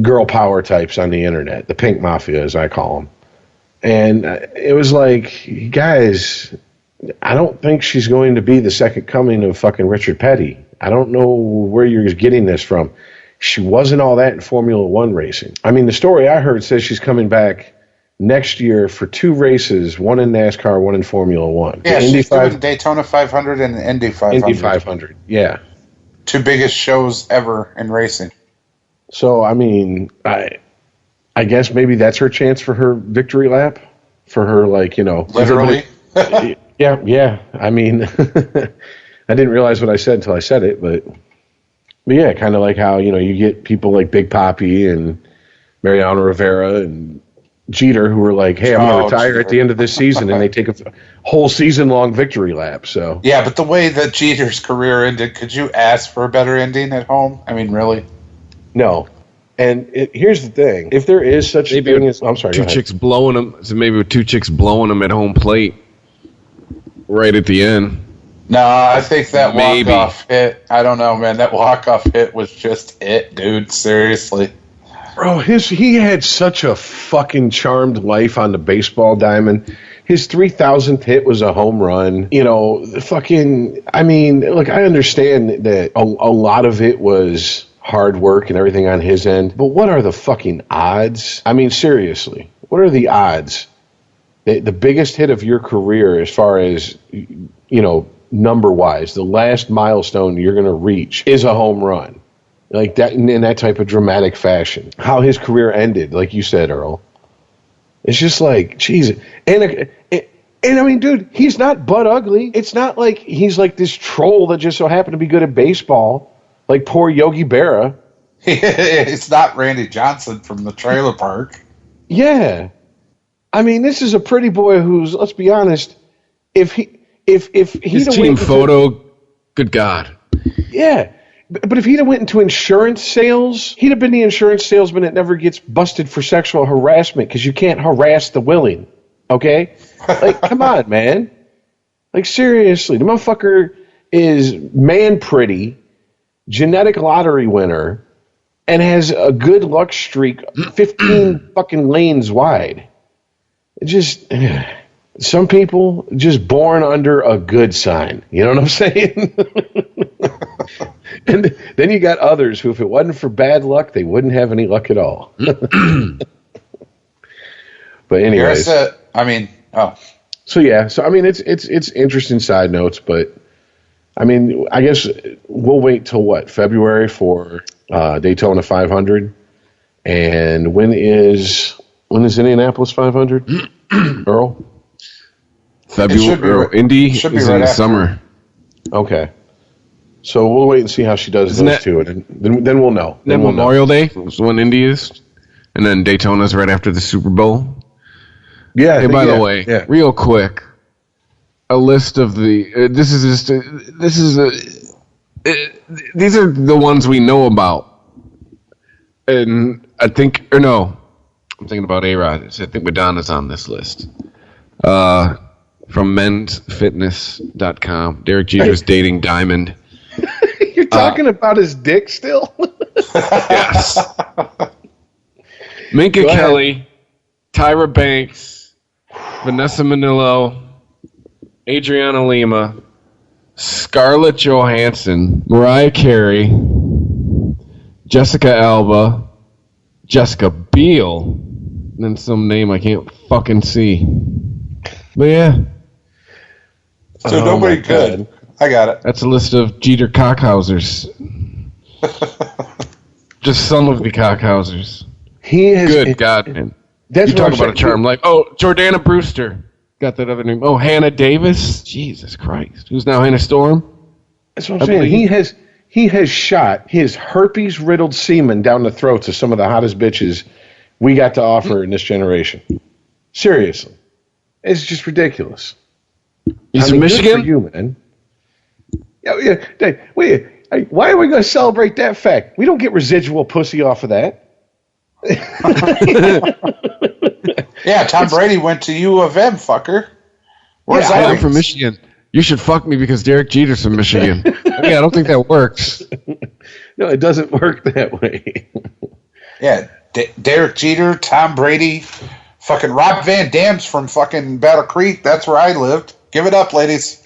girl power types on the internet, the pink mafia as I call them, and it was like, guys, I don't think she's going to be the second coming of fucking Richard Petty. I don't know where you're getting this from. She wasn't all that in Formula One racing. I mean, the story I heard says she's coming back next year for 2 races, one in NASCAR, one in Formula One. Yeah, she's doing Daytona 500 and Indy 500. Indy 500, yeah. 2 biggest shows ever in racing. So, I mean, I guess maybe that's her chance for her victory lap? For her, Literally? Yeah. I mean, I didn't realize what I said until I said it, but yeah, kind of like how, you get people like Big Papi and Mariano Rivera and Jeter who were like, hey, I'm going to retire Jeter at the end of this season, and they take a whole season-long victory lap. So yeah, but the way that Jeter's career ended, could you ask for a better ending at home? I mean, really? No. And here's the thing. If there is such a thing as... I'm sorry, two chicks blowing them. So maybe with 2 chicks blowing them at home plate right at the end. No, I think that walk-off hit... I don't know, man. That walk-off hit was just it, dude. Seriously. Bro, he had such a fucking charmed life on the baseball diamond. His 3,000th hit was a home run. I mean, look, I understand that a lot of it was hard work and everything on his end, but what are the fucking odds? I mean, seriously, what are the odds that the biggest hit of your career, as far as, number-wise, the last milestone you're going to reach is a home run? Like that, in that type of dramatic fashion. How his career ended, like you said, Earl. It's just like, Jesus. And I mean, dude, he's not butt ugly. It's not like he's like this troll that just so happened to be good at baseball, like poor Yogi Berra. It's not Randy Johnson from the trailer park. Yeah. I mean, this is a pretty boy who's, let's be honest, if his team photo, good God. Yeah. But if he'd have went into insurance sales, he'd have been the insurance salesman that never gets busted for sexual harassment because you can't harass the willing, okay? Like, come on, man. Like, seriously, the motherfucker is man pretty, genetic lottery winner, and has a good luck streak 15 fucking lanes wide. It just... Some people just born under a good sign. You know what I'm saying? And then you got others who, if it wasn't for bad luck, they wouldn't have any luck at all. But anyways, So I mean, it's interesting side notes, but I mean, I guess we'll wait till what, February for Daytona 500, and when is Indianapolis 500? Earl? February. Indy is in the summer. Okay. So we'll wait and see how she does those two, and then we'll know. Then Memorial Day is when Indy is, and then Daytona's right after the Super Bowl. Yeah. Hey, by the way, real quick, a list of the. These are the ones we know about, and I think, or no, I'm thinking about A-Rod. I think Madonna's on this list. From mensfitness.com. Derek Jeter's dating Diamond. You're talking about his dick still? Yes. Minka Kelly, Tyra Banks, Vanessa Manillo, Adriana Lima, Scarlett Johansson, Mariah Carey, Jessica Alba, Jessica Biel, and then some name I can't fucking see. But yeah. So nobody good. I got it. That's a list of Jeter Cockhausers. Just some of the Cockhausers. He is good God, man. That's you talk about a charm like, Jordana Brewster. Got that other name. Hannah Davis. Jesus Christ. Who's now Hannah Storm? That's what I'm saying. He has shot his herpes-riddled semen down the throats of some of the hottest bitches we got to offer in this generation. Seriously. It's just ridiculous. He's from Michigan? Good for you, man. Why are we going to celebrate that fact? We don't get residual pussy off of that. Yeah, Tom Brady went to U of M, fucker. Where's that? I'm from Michigan. You should fuck me because Derek Jeter's from Michigan. I don't think that works. No, it doesn't work that way. Yeah, Derek Jeter, Tom Brady, fucking Rob Van Dam's from fucking Battle Creek. That's where I lived. Give it up, ladies.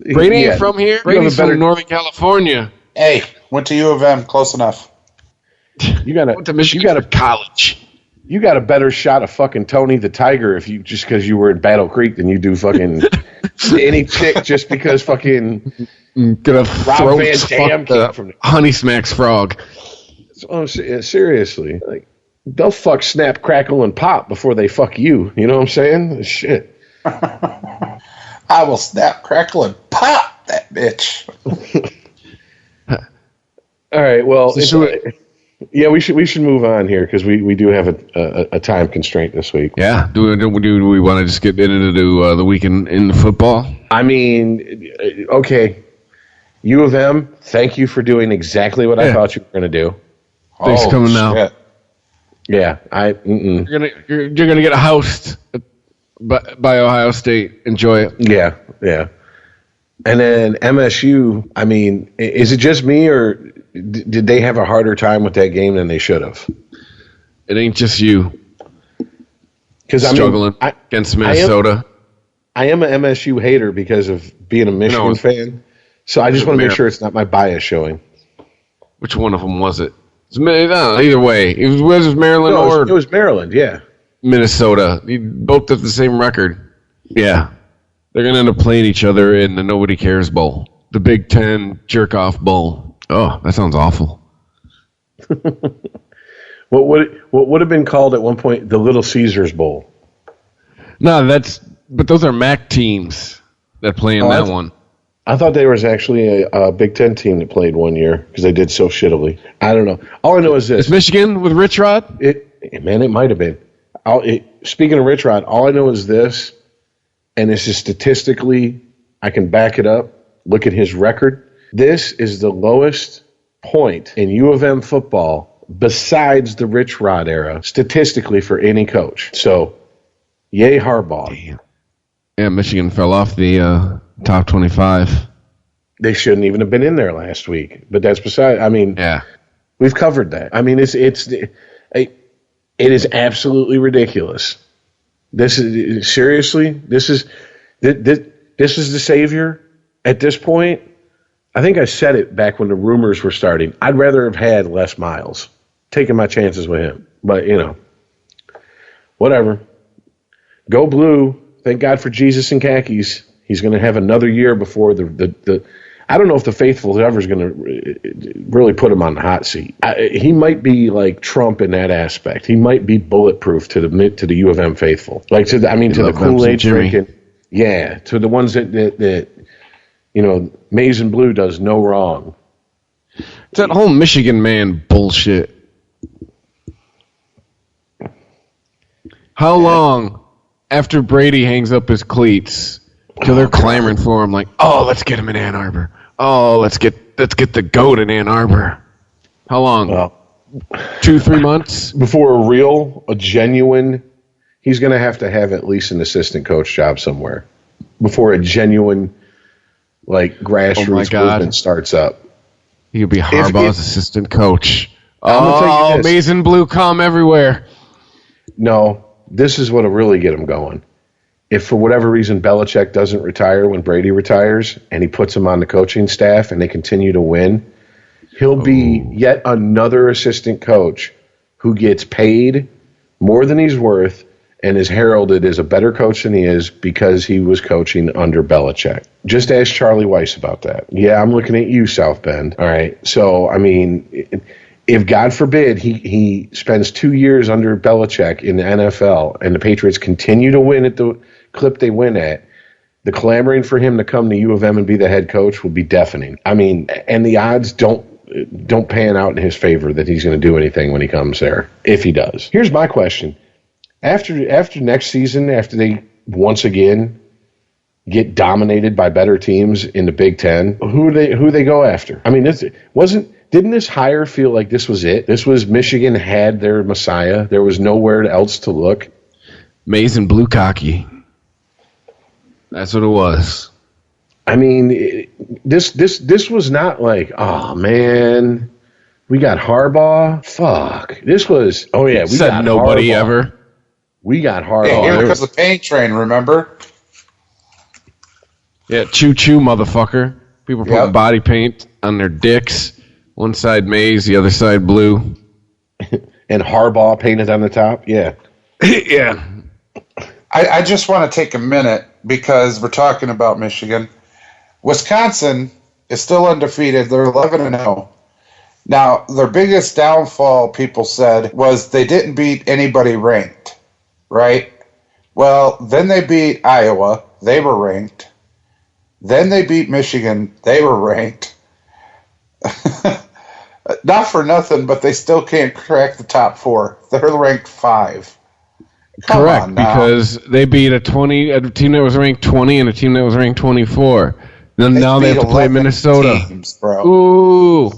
Brady ain't from here. Brady's from Northern California. Hey, went to U of M. Close enough. Went to Michigan college. You got a better shot of fucking Tony the Tiger if you just because you were in Battle Creek than you do fucking any chick just because fucking gonna Rob Van Dam came from Honey Smacks frog. Oh, seriously, like they'll fuck Snap, Crackle, and Pop before they fuck you. You know what I'm saying? Shit. I will snap, crackle, and pop that bitch. All right. Well, we should move on here because we do have a time constraint this week. Yeah. Do we want to just get into the weekend in the football? I mean, okay. U of M, thank you for doing exactly what I thought you were going to do. Thanks for coming out. Yeah. You're gonna get housed by Ohio State. Enjoy it. Yeah. And then MSU, I mean, is it just me or did they have a harder time with that game than they should have? It ain't just you. Because struggling against Minnesota. I am an MSU hater because of being a Michigan fan. So I just want to make sure it's not my bias showing. Which one of them was it? Either way. It was Maryland it was Maryland, yeah. Minnesota. Both have the same record. Yeah. They're going to end up playing each other in the Nobody Cares Bowl. The Big Ten Jerk-Off Bowl. Oh, that sounds awful. What would have been called at one point the Little Caesars Bowl? No, but those are MAC teams that play in that one. I thought there was actually a Big Ten team that played one year because they did so shittily. I don't know. All I know is this. Is Michigan with Rich Rod? It might have been. Speaking of Rich Rod, all I know is this, and this is statistically, I can back it up. Look at his record. This is the lowest point in U of M football besides the Rich Rod era, statistically for any coach. So, yay Harbaugh. Damn. Yeah, Michigan fell off the top 25. They shouldn't even have been in there last week. But that's beside. I mean, yeah, we've covered that. I mean, it is absolutely ridiculous. This is seriously. This is the savior at this point. I think I said it back when the rumors were starting. I'd rather have had Les Miles, taking my chances with him. But whatever. Go blue. Thank God for Jesus and khakis. He's going to have another year before the I don't know if the faithful ever is going to really put him on the hot seat. He might be like Trump in that aspect. He might be bulletproof to the U of M faithful, like to the Kool-Aid drinking. Yeah, to the ones that Maize and Blue does no wrong. It's that whole Michigan man bullshit. How long after Brady hangs up his cleats till they're clamoring for him? Like, oh, let's get him in Ann Arbor. Oh, let's get the GOAT in Ann Arbor. How long? 2-3 months before a genuine. He's going to have at least an assistant coach job somewhere before a genuine, like, grassroots movement starts up. He could be Harbaugh's assistant coach. Oh, amazing blue calm everywhere. No, this is what'll really get him going. If for whatever reason Belichick doesn't retire when Brady retires and he puts him on the coaching staff and they continue to win, he'll be yet another assistant coach who gets paid more than he's worth and is heralded as a better coach than he is because he was coaching under Belichick. Just ask Charlie Weiss about that. Yeah, I'm looking at you, South Bend. All right. So, I mean, if God forbid he spends 2 years under Belichick in the NFL and the Patriots continue to win at the clip they win at, the clamoring for him to come to U of M and be the head coach will be deafening. I mean, and the odds don't pan out in his favor that he's going to do anything when he comes there, if he does. Here's my question. After next season, after they once again get dominated by better teams in the Big Ten, who they go after? I mean, didn't this hire feel like this was it? This was Michigan had their Messiah. There was nowhere else to look. Maize and blue cocky. That's what it was. I mean, this was not like, oh man, we got Harbaugh. Fuck. This was, oh yeah, we got nobody Harbaugh. Ever. We got Harbaugh. Yeah, here comes the paint train, remember? Yeah, choo-choo, motherfucker. People putting body paint on their dicks. One side maize, the other side blue. And Harbaugh painted on the top? Yeah. Yeah. I just want to take a minute because we're talking about Michigan. Wisconsin is still undefeated. They're 11-0. Now, their biggest downfall, people said, was they didn't beat anybody ranked, right? Well, then they beat Iowa. They were ranked. Then they beat Michigan. They were ranked. Not for nothing, but they still can't crack the top 4. They're ranked 5. Correct, because they beat a team that was ranked 20 and a team that was ranked 24. Then now they have to play Minnesota. Teams, bro.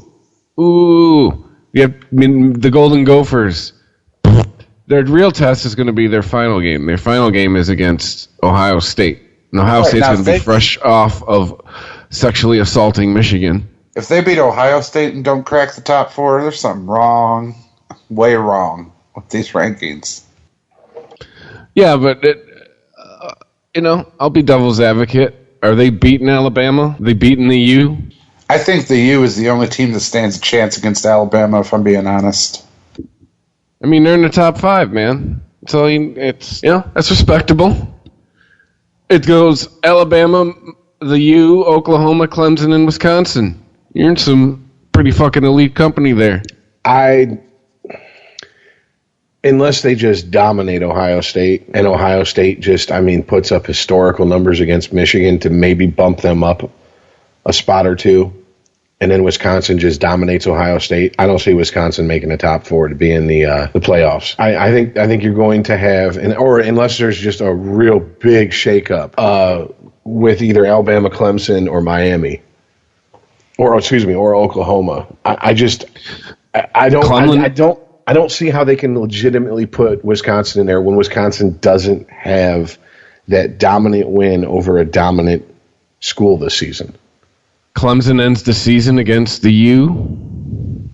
Ooh. The Golden Gophers. Their real test is going to be their final game. Their final game is against Ohio State. And Ohio State's going to be fresh off of sexually assaulting Michigan. If they beat Ohio State and don't crack the top 4, there's something wrong, way wrong with these rankings. Yeah, but, I'll be devil's advocate. Are they beating Alabama? Are they beating the U? I think the U is the only team that stands a chance against Alabama, if I'm being honest. I mean, they're in the top 5, man. So, that's respectable. It goes Alabama, the U, Oklahoma, Clemson, and Wisconsin. You're in some pretty fucking elite company there. Unless they just dominate Ohio State, and Ohio State just, puts up historical numbers against Michigan to maybe bump them up a spot or two, and then Wisconsin just dominates Ohio State. I don't see Wisconsin making the top 4 to be in the playoffs. I think you're going to have, or unless there's just a real big shakeup with either Alabama, Clemson, or Miami, or Oklahoma. I don't see how they can legitimately put Wisconsin in there when Wisconsin doesn't have that dominant win over a dominant school this season. Clemson ends the season against the U.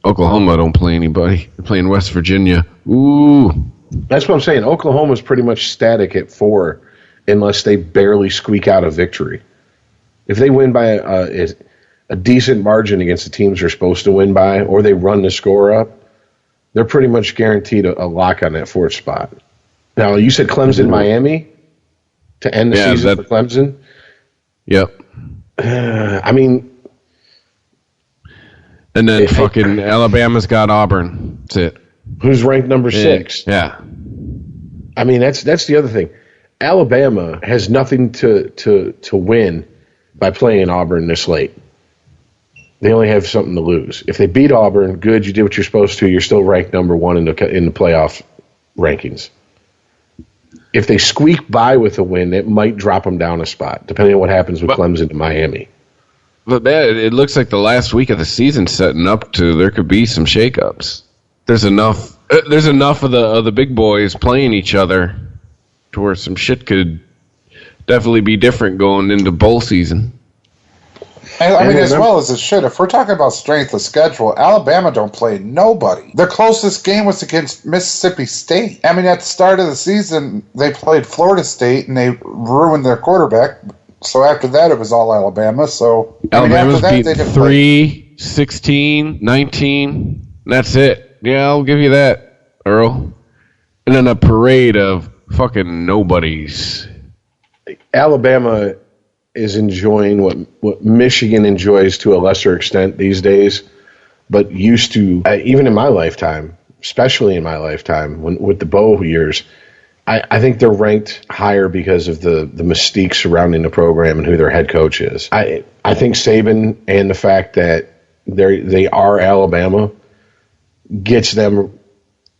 Oklahoma don't play anybody. They're playing West Virginia. Ooh. That's what I'm saying. Oklahoma's pretty much static at 4 unless they barely squeak out a victory. If they win by a decent margin against the teams they're supposed to win by, or they run the score up, they're pretty much guaranteed a lock on that 4th spot. Now, you said Clemson, Miami to end the season for Clemson? Yep. And then fucking Alabama's got Auburn. That's it. Who's ranked number 6? Yeah. That's the other thing. Alabama has nothing to win by playing Auburn this late. They only have something to lose. If they beat Auburn, good, you did what you're supposed to. You're still ranked number 1 in the playoff rankings. If they squeak by with a win, it might drop them down a spot, depending on what happens with Clemson and Miami. But it looks like the last week of the season setting up to there could be some shakeups. There's enough of the big boys playing each other to where some shit could definitely be different going into bowl season. I mean, as well as it should. If we're talking about strength of schedule, Alabama don't play nobody. Their closest game was against Mississippi State. I mean, at the start of the season, they played Florida State, and they ruined their quarterback. So after that, it was all Alabama. So Alabama's beat 3, 16, 19. That's it. Yeah, I'll give you that, Earl. And then a parade of fucking nobodies. Alabama is enjoying what Michigan enjoys to a lesser extent these days, but used to, even in my lifetime, especially in my lifetime, with the Bowl years, I think they're ranked higher because of the mystique surrounding the program and who their head coach is. I think Saban and the fact that they are Alabama gets them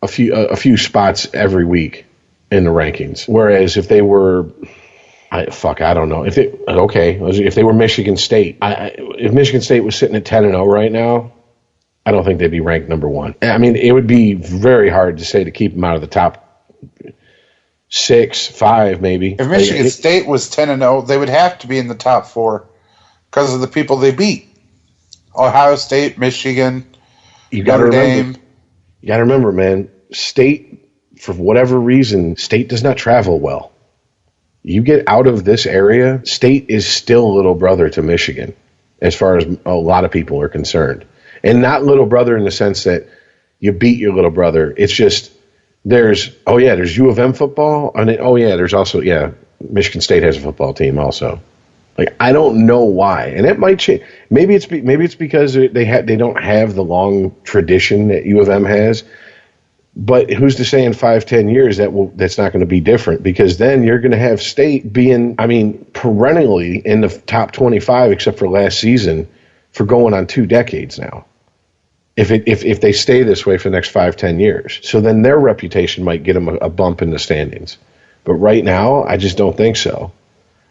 a few spots every week in the rankings. Whereas if they were, I don't know. If they were Michigan State, if Michigan State was sitting at 10-0 right now, I don't think they'd be ranked number one. I mean, it would be very hard to say to keep them out of the top 6, 5, maybe. If Michigan State was 10-0, they would have to be in the top 4 because of the people they beat: Ohio State, Michigan, Notre Dame. You got to remember, man. State, for whatever reason, State does not travel well. You get out of this area, State is still little brother to Michigan, as far as a lot of people are concerned. And not little brother in the sense that you beat your little brother. It's just there's U of M football, and there's also Michigan State has a football team also. Like, I don't know why, and it might change. Maybe it's because they don't have the long tradition that U of M has. But who's to say in 5-10 years that's not going to be different? Because then you're going to have State being, perennially in the top 25, except for last season, for going on 2 decades now. If they stay this way for the next 5-10 years, so then their reputation might get them a bump in the standings. But right now, I just don't think so.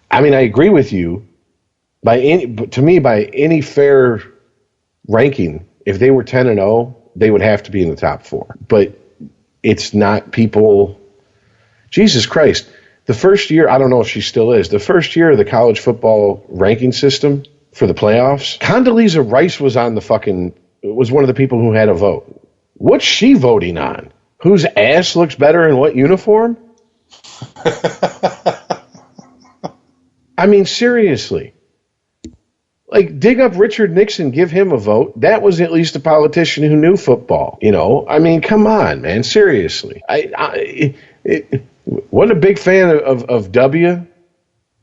I mean, I agree with you. By any fair ranking, if they were 10-0, they would have to be in the top 4. But it's not people. Jesus Christ. The first year, I don't know if she still is, the first year of the college football ranking system for the playoffs, Condoleezza Rice was one of the people who had a vote. What's she voting on? Whose ass looks better in what uniform? I mean, seriously. Like, dig up Richard Nixon, give him a vote. That was at least a politician who knew football. I mean, come on, man. Seriously. I wasn't a big fan of W,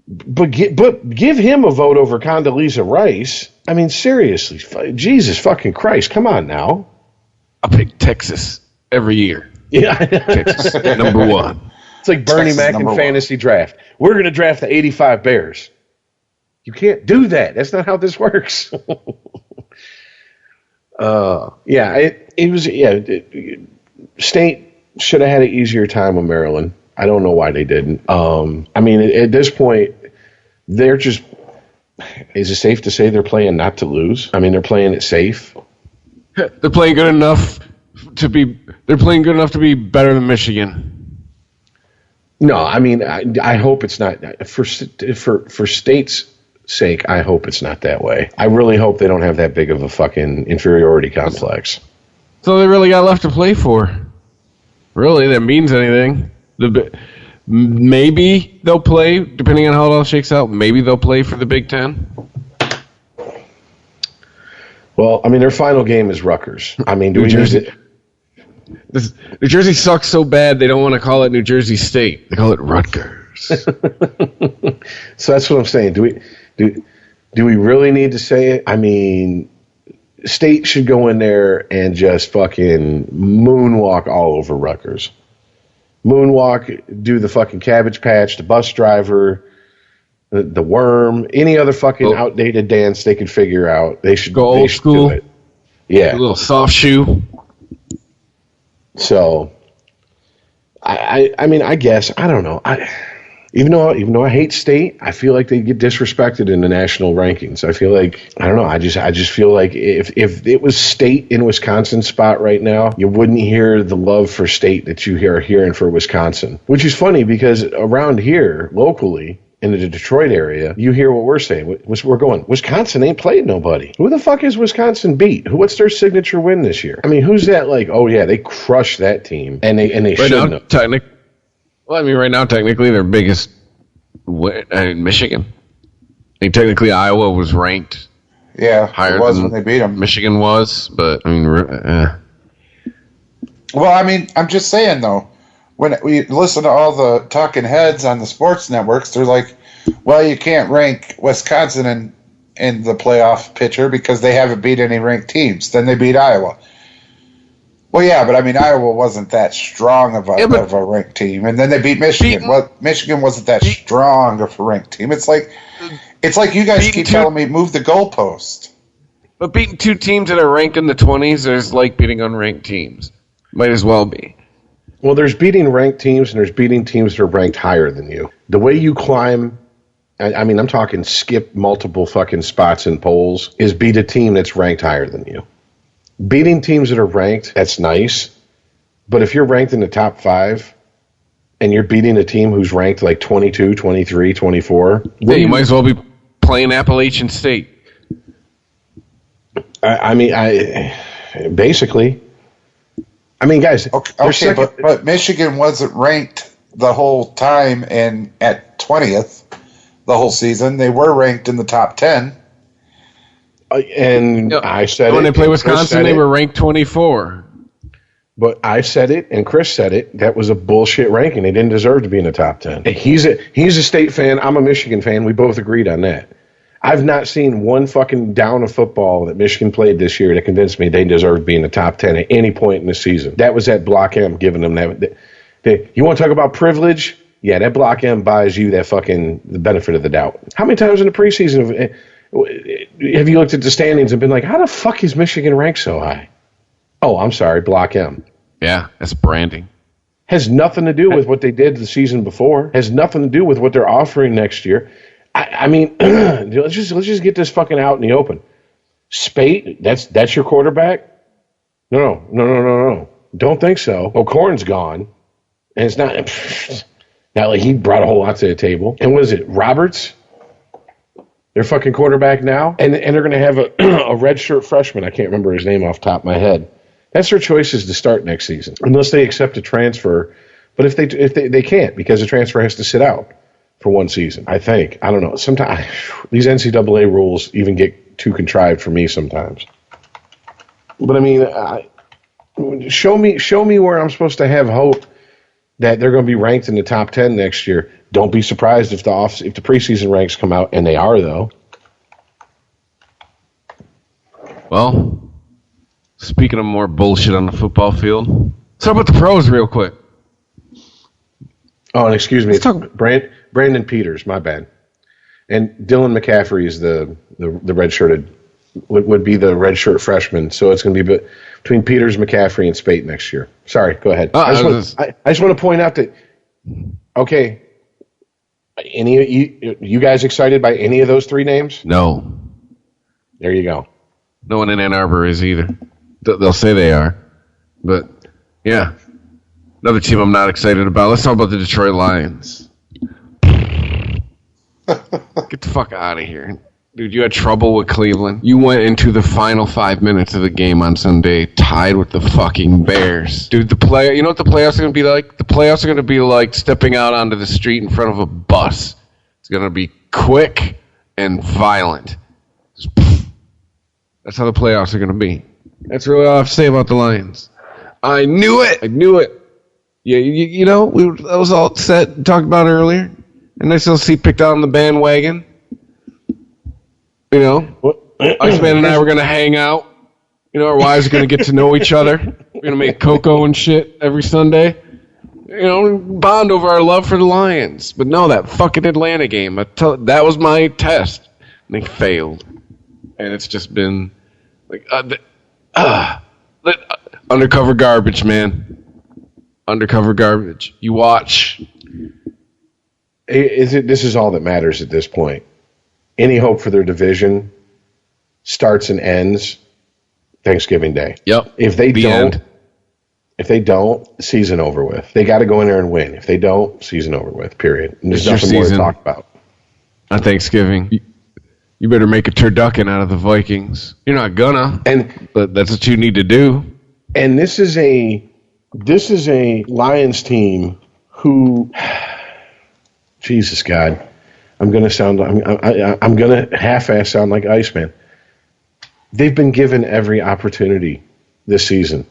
but give him a vote over Condoleezza Rice. I mean, seriously. Jesus fucking Christ. Come on now. I pick Texas every year. Yeah. Texas, number 1. It's like Bernie Mac in fantasy draft. We're going to draft the 85 Bears. You can't do that. That's not how this works. State should have had an easier time with Maryland. I don't know why they didn't. At this point, they're just. Is it safe to say they're playing not to lose? I mean, they're playing it safe. They're playing good enough to be. They're playing good enough to be better than Michigan. No, I mean, I hope it's not for State's sake. I hope it's not that way. I really hope they don't have that big of a fucking inferiority complex. So they really got left to play for. Really, that means anything. Maybe they'll play, depending on how it all shakes out. Maybe they'll play for the Big Ten. Well, I mean, their final game is Rutgers. I mean, New Jersey sucks so bad they don't want to call it New Jersey State. They call it Rutgers. So that's what I'm saying. Do we really need to say it? I mean, State should go in there and just fucking moonwalk all over Rutgers. Moonwalk, do the fucking Cabbage Patch, the bus driver, the worm, any other fucking outdated dance they could figure out. They should go old school. Do it. Yeah, a little soft shoe. So, I mean, I guess I don't know. Even though I hate State, I feel like they get disrespected in the national rankings. I feel like, I don't know, I just feel like if it was State in Wisconsin's spot right now, you wouldn't hear the love for State that you are hearing for Wisconsin. Which is funny because around here, locally, in the Detroit area, you hear what we're saying. We're going, Wisconsin ain't played nobody. Who the fuck is Wisconsin beat? What's their signature win this year? I mean, who's that like, oh yeah, they crushed that team. And they shouldn't have. Right now, technically, their biggest win, Michigan. I mean, technically, Iowa was ranked. Yeah, higher it was than when they beat them. Michigan was, but I mean, Well, I mean, I'm just saying though, when we listen to all the talking heads on the sports networks, they're like, "Well, you can't rank Wisconsin in the playoff picture because they haven't beat any ranked teams." Then they beat Iowa. Well, yeah, but I mean, Iowa wasn't that strong of a ranked team, and then they beat Michigan. Michigan wasn't that strong of a ranked team. It's like you guys keep telling me move the goalpost. But beating two teams that are ranked in the 20s is like beating unranked teams. Might as well be. Well, there's beating ranked teams and there's beating teams that are ranked higher than you. The way you climb, I mean, I'm talking skip multiple fucking spots in polls, is beat a team that's ranked higher than you. Beating teams that are ranked, that's nice. But if you're ranked in the top 5 and you're beating a team who's ranked like 22, 23, 24. Yeah, you might as well be playing Appalachian State. Basically. I mean, guys. Okay, but Michigan wasn't ranked the whole time and at 20th the whole season. They were ranked in the top 10. I said when they played Wisconsin, they were ranked 24. But I said it, and Chris said it. That was a bullshit ranking. They didn't deserve to be in the top 10. He's a State fan. I'm a Michigan fan. We both agreed on that. I've not seen one fucking down of football that Michigan played this year that convinced me they deserved to be in the top 10 at any point in the season. That was that Block M giving them that. You want to talk about privilege? Yeah, that Block M buys you that fucking the benefit of the doubt. How many times in the preseason have you looked at the standings and been like, how the fuck is Michigan ranked so high? Oh, I'm sorry, Block M. Yeah, that's branding. Has nothing to do with what they did the season before. Has nothing to do with what they're offering next year. I mean, let's just get this fucking out in the open. Spate, that's your quarterback? No. Don't think so. O'Corn's gone, and it's not like he brought a whole lot to the table. And what is it, Roberts? Their fucking quarterback now, and they're going to have a redshirt freshman. I can't remember his name off the top of my head. That's their choices to start next season, unless they accept a transfer. But if they can't, because the transfer has to sit out for one season, I think. I don't know. Sometimes these NCAA rules even get too contrived for me sometimes. But I mean, show me where I'm supposed to have hope that they're going to be ranked in the top 10 next year. Don't be surprised if the preseason ranks come out, and they are though. Well, speaking of more bullshit on the football field, let's talk about the pros real quick. Oh, and excuse me, Brandon Peters, my bad. And Dylan McCaffrey is the redshirted, would be the redshirt freshman. So it's going to be between Peters, McCaffrey, and Spate next year. Sorry, go ahead. I just want to point out that, okay, any of you guys excited by any of those 3 names? No. There you go. No one in Ann Arbor is either. They'll say they are. But, yeah. Another team I'm not excited about. Let's talk about the Detroit Lions. Get the fuck out of here. Dude, you had trouble with Cleveland. You went into the final 5 minutes of the game on Sunday tied with the fucking Bears. Dude, you know what the playoffs are going to be like? The playoffs are going to be like stepping out onto the street in front of a bus. It's going to be quick and violent. That's how the playoffs are going to be. That's really all I have to say about the Lions. I knew it. Yeah, you know, that was all set, talked about earlier. A nice little seat picked out on the bandwagon. You know, ICEman and I were going to hang out. You know, our wives are going to get to know each other. We're going to make cocoa and shit every Sunday. You know, bond over our love for the Lions. But no, that fucking Atlanta game, that was my test. And they failed. And it's just been like, undercover garbage, man. Undercover garbage. You watch. This is all that matters at this point. Any hope for their division starts and ends Thanksgiving Day. Yep. If they don't, season over with. They got to go in there and win. If they don't, season over with. Period. And there's nothing more to talk about. on Thanksgiving. You better make a turducken out of the Vikings. You're not gonna, but that's what you need to do. And this is a Lions team who, Jesus God, I'm gonna half-ass sound like ICEman. They've been given every opportunity this season,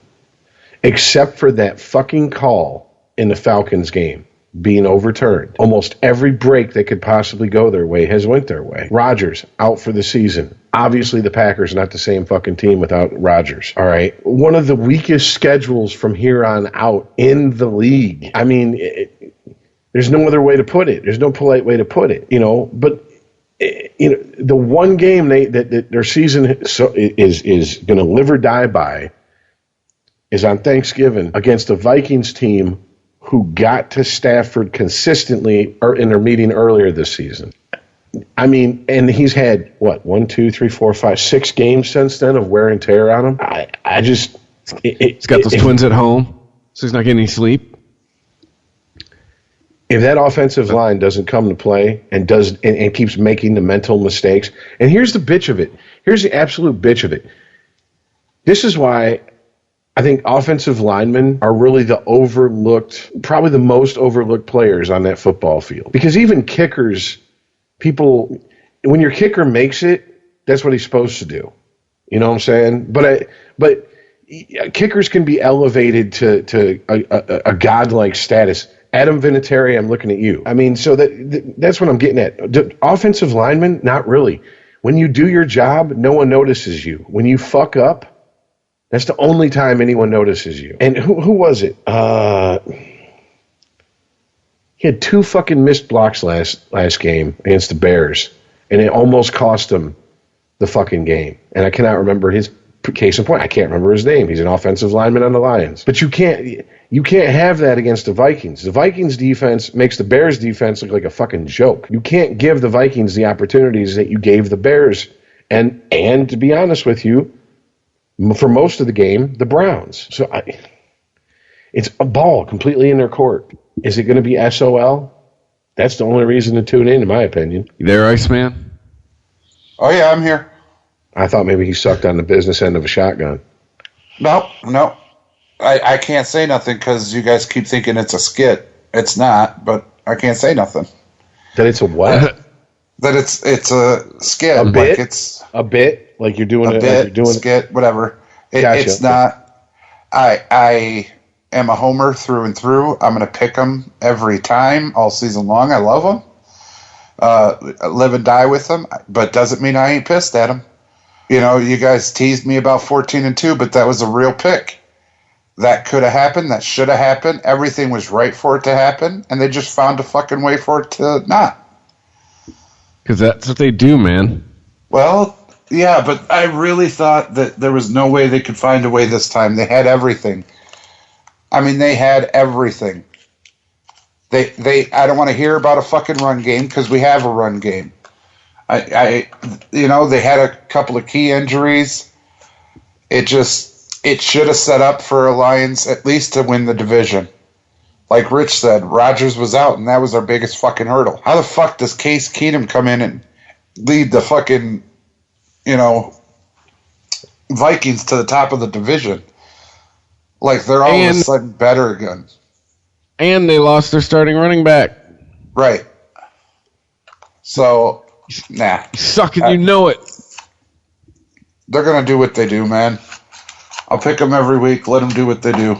except for that fucking call in the Falcons game being overturned. Almost every break that could possibly go their way has went their way. Rodgers out for the season. Obviously, the Packers are not the same fucking team without Rodgers. All right. One of the weakest schedules from here on out in the league. I mean, there's no other way to put it. There's no polite way to put it, But the one game that their season is going to live or die by is on Thanksgiving against a Vikings team who got to Stafford consistently in their meeting earlier this season. I mean, and he's had, 6 games since then of wear and tear on him. He's got those twins at home, so he's not getting any sleep. If that offensive line doesn't come to play and keeps making the mental mistakes, and here's the bitch of it. Here's the absolute bitch of it. This is why I think offensive linemen are really probably the most overlooked players on that football field. Because even kickers, when your kicker makes it, that's what he's supposed to do. You know what I'm saying? But kickers can be elevated to a godlike status. Adam Vinatieri, I'm looking at you. I mean, so that's what I'm getting at. Offensive linemen, not really. When you do your job, no one notices you. When you fuck up, that's the only time anyone notices you. And who was it? He had 2 fucking missed blocks last game against the Bears, and it almost cost him the fucking game. And I cannot remember his case in point. I can't remember his name. He's an offensive lineman on the Lions. But you can't have that against the Vikings. The Vikings defense makes the Bears defense look like a fucking joke. You can't give the Vikings the opportunities that you gave the Bears, and to be honest with you, for most of the game, the Browns. So it's a ball completely in their court. Is it going to be SOL? That's the only reason to tune in my opinion. You there, Iceman? Oh, yeah, I'm here. I thought maybe he sucked on the business end of a shotgun. No. I can't say nothing because you guys keep thinking it's a skit. It's not, but I can't say nothing. That it's a what? That it's a skit. A bit? Like it's a bit? Like you're doing a bit, skit, whatever. Gotcha. It's not. I am a homer through and through. I'm going to pick them every time, all season long. I love them. Live and die with them, but doesn't mean I ain't pissed at them. You guys teased me about 14-2, but that was a real pick. That could have happened. That should have happened. Everything was right for it to happen, and they just found a fucking way for it to not. Because that's what they do, man. Well, yeah, but I really thought that there was no way they could find a way this time. They had everything. I mean, they had everything. I don't want to hear about a fucking run game because we have a run game. They had a couple of key injuries. It should have set up for a Lions at least to win the division. Like Rich said, Rodgers was out, and that was our biggest fucking hurdle. How the fuck does Case Keenum come in and lead the fucking, Vikings to the top of the division? Like they're all of a sudden better again. And they lost their starting running back. Right. So, nah. You suck and you know it. They're going to do what they do, man. I'll pick them every week. Let them do what they do.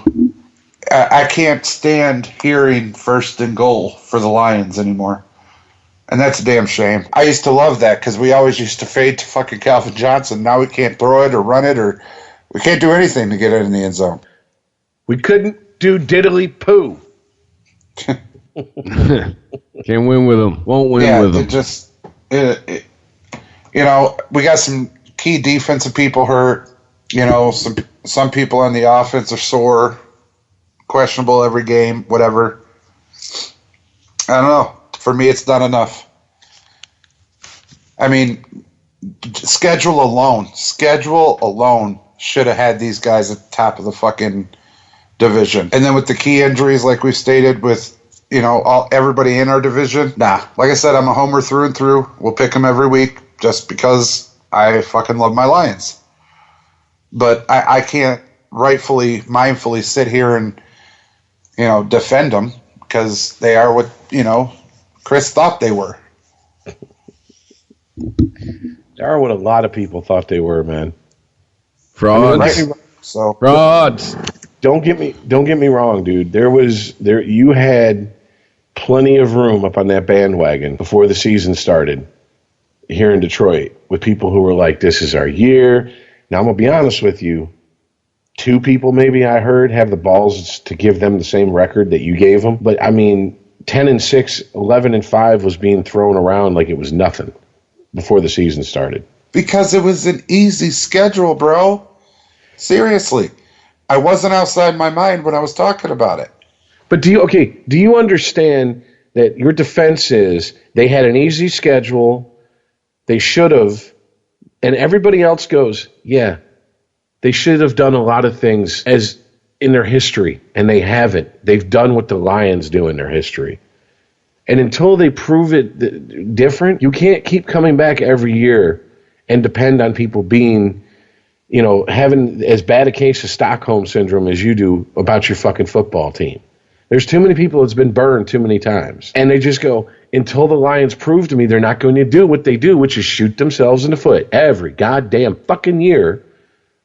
I can't stand hearing 1st and goal for the Lions anymore. And that's a damn shame. I used to love that because we always used to fade to fucking Calvin Johnson. Now we can't throw it or run it or we can't do anything to get it in the end zone. We couldn't do diddly poo. Can't win with them. Won't win with them. We got some key defensive people hurt. Some people on the offense are sore, questionable every game, whatever. I don't know. For me, it's not enough. I mean, schedule alone should have had these guys at the top of the fucking division. And then with the key injuries, like we've stated, with everybody in our division. Nah, like I said, I'm a homer through and through. We'll pick them every week just because I fucking love my Lions. But I can't mindfully sit here and, defend them because they are what, Chris thought they were. They are what a lot of people thought they were, man. Frauds. Frauds. Don't get me wrong, dude. You had plenty of room up on that bandwagon before the season started here in Detroit with people who were like, this is our year. Now, I'm going to be honest with you. 2 people maybe I heard have the balls to give them the same record that you gave them. But, 10-6, 11-5 was being thrown around like it was nothing before the season started. Because it was an easy schedule, bro. Seriously. I wasn't outside my mind when I was talking about it. But do you understand that your defense is they had an easy schedule, they should have, and everybody else goes, yeah, they should have done a lot of things as in their history, and they haven't. They've done what the Lions do in their history. And until they prove it different, you can't keep coming back every year and depend on people being, having as bad a case of Stockholm Syndrome as you do about your fucking football team. There's too many people that's been burned too many times. And they just go, until the Lions prove to me they're not going to do what they do, which is shoot themselves in the foot every goddamn fucking year,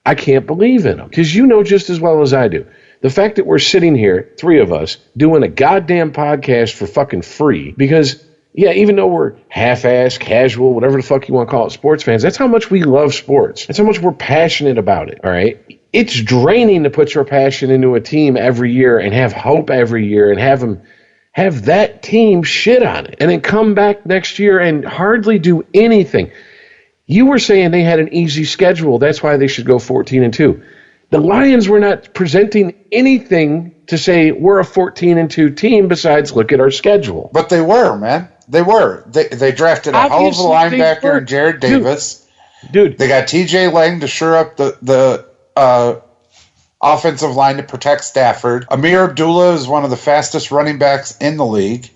I can't believe in them. Because you know just as well as I do. The fact that we're sitting here, 3 of us, doing a goddamn podcast for fucking free because, yeah, even though we're half-assed, casual, whatever the fuck you want to call it, sports fans, that's how much we love sports. That's how much we're passionate about it, all right? It's draining to put your passion into a team every year and have hope every year and have that team shit on it and then come back next year and hardly do anything. You were saying they had an easy schedule. That's why they should go 14-2. The Lions were not presenting anything to say we're a 14-2 team besides look at our schedule. But they were, man. They were. They drafted a hell of a linebacker in Jared Davis. Dude. They got TJ Lang to shore up the offensive line to protect Stafford. Amir Abdullah is one of the fastest running backs in the league.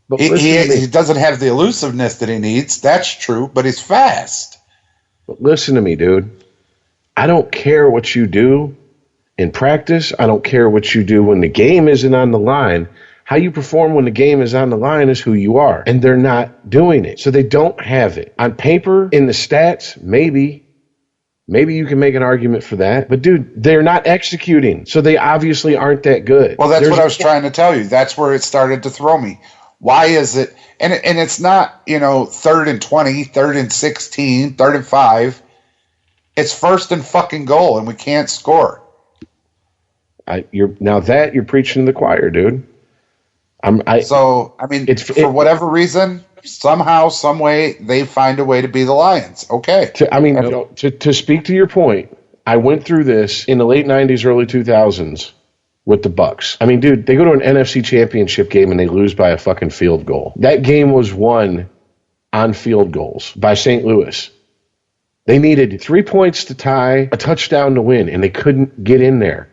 But he doesn't have the elusiveness that he needs. That's true, but he's fast. But listen to me, dude. I don't care what you do in practice. I don't care what you do when the game isn't on the line. How you perform when the game is on the line is who you are. And they're not doing it. So they don't have it. On paper, in the stats, maybe you can make an argument for that. But, dude, they're not executing. So they obviously aren't that good. Well, that's what I was trying to tell you. That's where it started to throw me. Why is it? And it's not, 3rd and 20, 3rd and 16, 3rd and 5. It's 1st and fucking goal, and we can't score. You're preaching to the choir, dude. For whatever reason, somehow, some way, they find a way to be the Lions. Okay. To speak to your point, I went through this in the late 90s, early 2000s with the Bucks. I mean, dude, they go to an NFC championship game and they lose by a fucking field goal. That game was won on field goals by St. Louis. They needed 3 points to tie, a touchdown to win, and they couldn't get in there.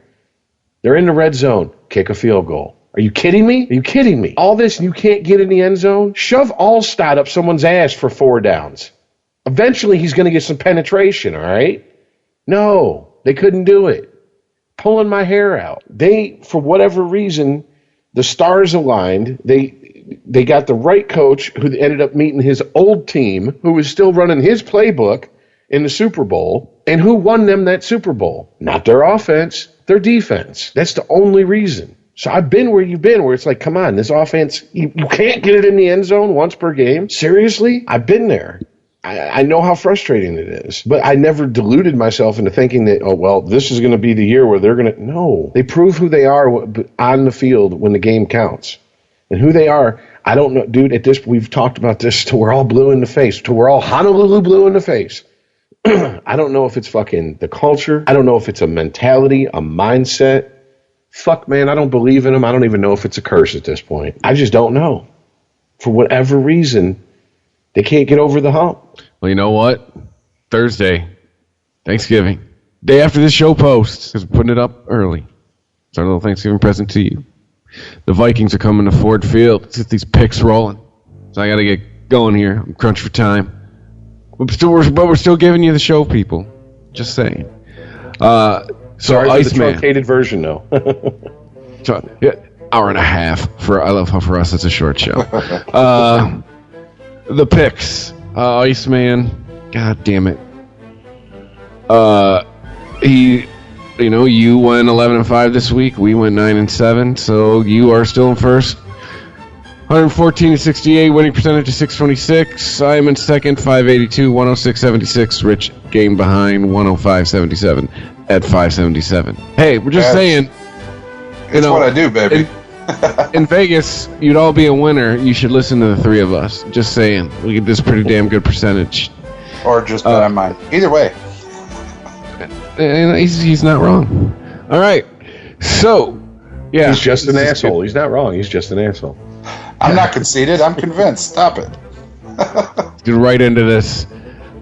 They're in the red zone, kick a field goal. Are you kidding me? Are you kidding me? All this and you can't get in the end zone? Shove Allstott up someone's ass for 4 downs. Eventually he's going to get some penetration, all right? No, they couldn't do it. Pulling my hair out. They, for whatever reason, the stars aligned. They got the right coach who ended up meeting his old team, who was still running his playbook in the Super Bowl. And who won them that Super Bowl? Not their offense, their defense. That's the only reason. So I've been where you've been, where it's like, come on, this offense, you can't get it in the end zone once per game? Seriously? I've been there. I know how frustrating it is. But I never deluded myself into thinking that, this is going to be the year where they're going to... No. They prove who they are on the field when the game counts. And who they are, I don't know. Dude, we've talked about this till we're all blue in the face, till we're all Honolulu blue in the face. I don't know if it's fucking the culture. I don't know if it's a mentality, a mindset. Fuck, man, I don't believe in them. I don't even know if it's a curse at this point. I just don't know. For whatever reason, they can't get over the hump. Well, you know what? Thursday, Thanksgiving, day after this show posts, because we're putting it up early. It's our little Thanksgiving present to you. The Vikings are coming to Ford Field. Let's get these picks rolling. So I got to get going here. I'm crunched for time. But we're still giving you the show, people. Just saying. Sorry for the ICEman. truncated version, though. Hour and a half. I love how for us it's a short show. The picks. ICEman. God damn it. You went 11-5 this week. We went 9-7. So you are still in first. 114-68, winning percentage of 626. I'm in second, 582, 106.76. Rich game behind, 105.77 at 577. Hey, we're just saying. That's what I do, baby. In Vegas, you'd all be a winner. You should listen to the three of us. Just saying. We get this pretty damn good percentage. Or just bet on mine. Either way. He's not wrong. All right. So, yeah. He's just an asshole. He's not wrong. He's just an asshole. I'm not conceited. I'm convinced. Stop it. Get right into this.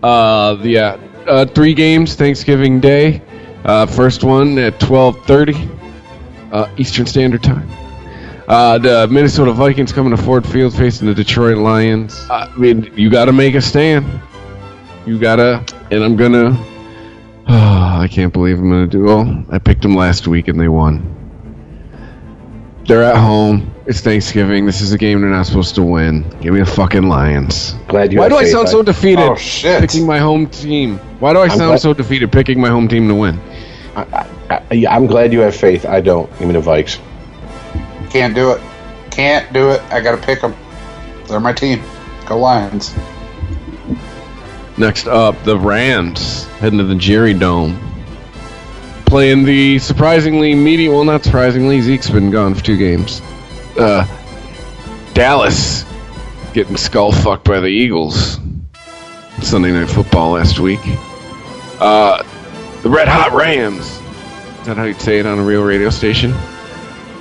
3 games Thanksgiving Day. First one at 12:30 Eastern Standard Time. The Minnesota Vikings coming to Ford Field facing the Detroit Lions. You got to make a stand. You got to, and I'm going to. I can't believe I'm going to do. Well, I picked them last week and they won. They're at home. It's Thanksgiving. This is a game they're not supposed to win. Give me the fucking Lions. Glad you. Why do I sound so defeated? Oh shit! Picking my home team. Why do I sound so defeated picking my home team to win? I'm glad you have faith. I don't. Give me the Vikes. Can't do it. Can't do it. I gotta pick them. They're my team. Go Lions. Next up, the Rams heading to the Jerry Dome. Playing the surprisingly not surprisingly, Zeke's been gone for 2 games. Dallas getting skull fucked by the Eagles. Sunday Night Football last week. The Red Hot Rams. Is that how you'd say it on a real radio station?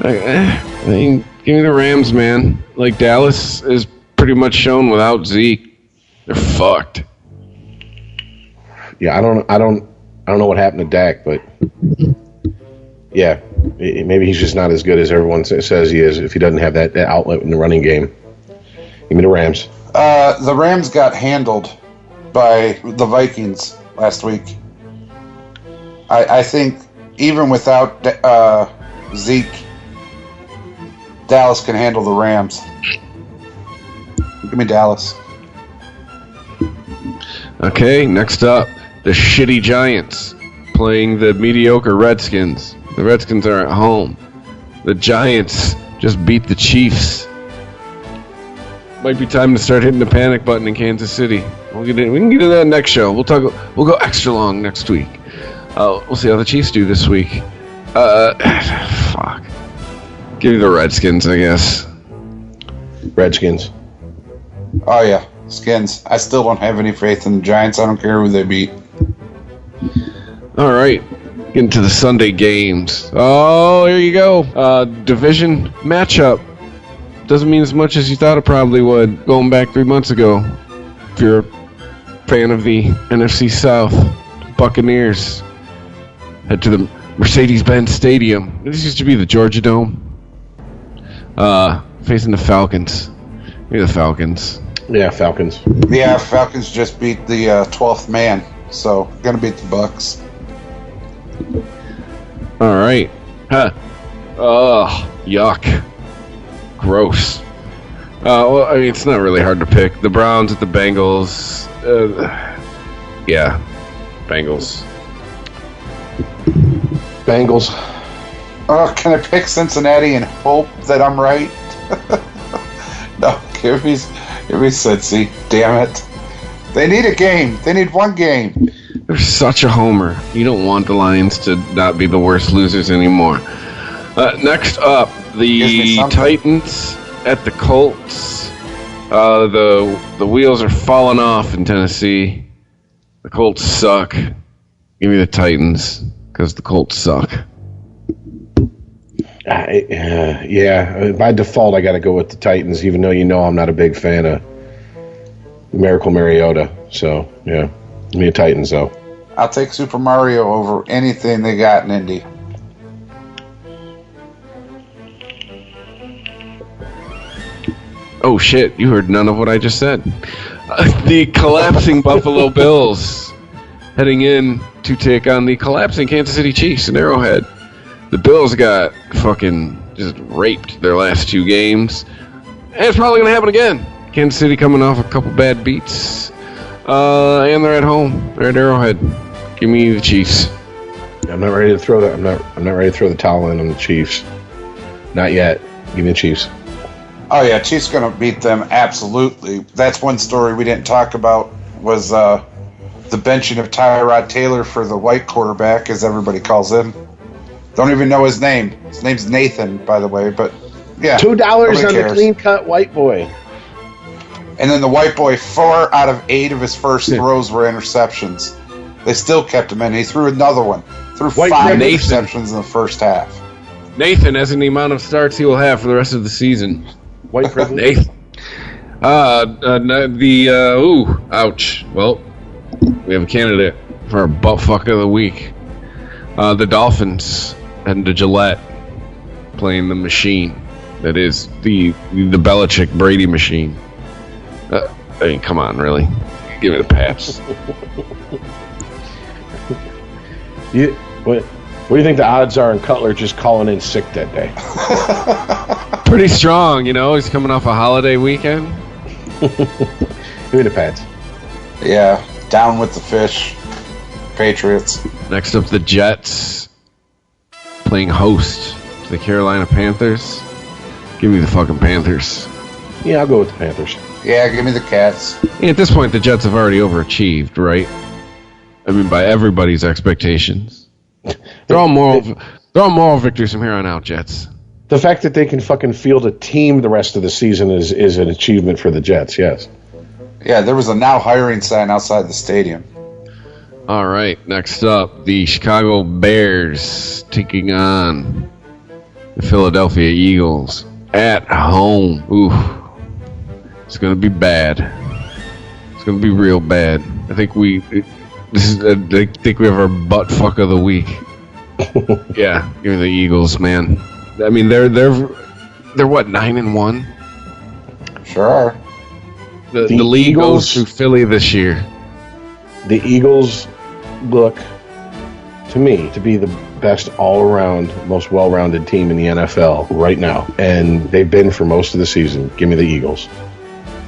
Give me the Rams, man. Like, Dallas is pretty much shown without Zeke. They're fucked. Yeah, I don't know what happened to Dak, but yeah, maybe he's just not as good as everyone says he is if he doesn't have that outlet in the running game. Give me the Rams. The Rams got handled by the Vikings last week. I think even without Zeke, Dallas can handle the Rams. Give me Dallas. Okay, next up, the shitty Giants playing the mediocre Redskins. The Redskins are at home. The Giants just beat the Chiefs. Might be time to start hitting the panic button in Kansas City. We can get into that next show. We'll go extra long next week. We'll see how the Chiefs do this week. Fuck. Give me the Redskins, I guess. Redskins. Oh yeah, Skins. I still don't have any faith in the Giants. I don't care who they beat. All right, getting to the Sunday games. Oh, here you go. Division matchup. Doesn't mean as much as you thought it probably would. Going back 3 months ago. If you're a fan of the NFC South, Buccaneers head to the Mercedes-Benz Stadium. This used to be the Georgia Dome. Facing the Falcons. Maybe the Falcons. Yeah, Falcons. Yeah, Falcons just beat the 12th man, so gonna beat the Bucks. All right. Yuck. Gross. Well, I mean, it's not really hard to pick. The Browns at the Bengals. Yeah, Bengals. Bengals. Oh, can I pick Cincinnati and hope that I'm right? No, give me Cincy. Damn it. They need a game. They need one game. They're such a homer. You don't want the Lions to not be the worst losers anymore. Next up, the Titans at the Colts. The wheels are falling off in Tennessee. The Colts suck. Give me the Titans, because the Colts suck. Yeah, by default, I got to go with the Titans, even though I'm not a big fan of Miracle Mariota. So, yeah, give me the Titans, though. I'll take Super Mario over anything they got in Indy. Oh, shit. You heard none of what I just said. The collapsing Buffalo Bills heading in to take on the collapsing Kansas City Chiefs in Arrowhead. The Bills got fucking just raped their last 2 games. And it's probably going to happen again. Kansas City coming off a couple bad beats. And they're at home. They're at Arrowhead. Give me the Chiefs. I'm not ready to throw that. I'm not ready to throw the towel in on the Chiefs. Not yet. Give me the Chiefs. Oh yeah, Chiefs going to beat them absolutely. That's one story we didn't talk about was the benching of Tyrod Taylor for the white quarterback, as everybody calls him. Don't even know his name. His name's Nathan, by the way. But yeah, $2 on the clean cut white boy. And then the white boy, 4 out of 8 of his first throws were interceptions. They still kept him in. He threw another one. Threw 5 interceptions in the first half. Nathan, as in the amount of starts he will have for the rest of the season. White privilege. Nathan. Ouch. Well, we have a candidate for our buttfuck of the week. The Dolphins and the Gillette playing the machine that is the Belichick Brady machine. I mean, come on, really? Give it a pass. What do you think the odds are in Cutler just calling in sick that day? Pretty strong, you know. He's coming off a holiday weekend. Give me the Pats. Yeah, down with the fish. Patriots. Next up, the Jets playing host to the Carolina Panthers. Give me the fucking Panthers. Yeah, I'll go with the Panthers. Yeah, give me the Cats. At this point, the Jets have already overachieved, right? I mean, by everybody's expectations. They're all moral victories from here on out, Jets. The fact that they can fucking field a team the rest of the season is an achievement for the Jets, yes. Yeah, there was a now hiring sign outside the stadium. All right, next up, the Chicago Bears taking on the Philadelphia Eagles at home. Ooh, it's going to be bad. It's going to be real bad. I think we have our butt fuck of the week. Yeah, give me the Eagles, man. I mean, they're what, 9-1? Sure are. The league Eagles, goes through Philly this year. The Eagles look, to me, to be the best all-around, most well-rounded team in the NFL right now. And they've been for most of the season. Give me the Eagles.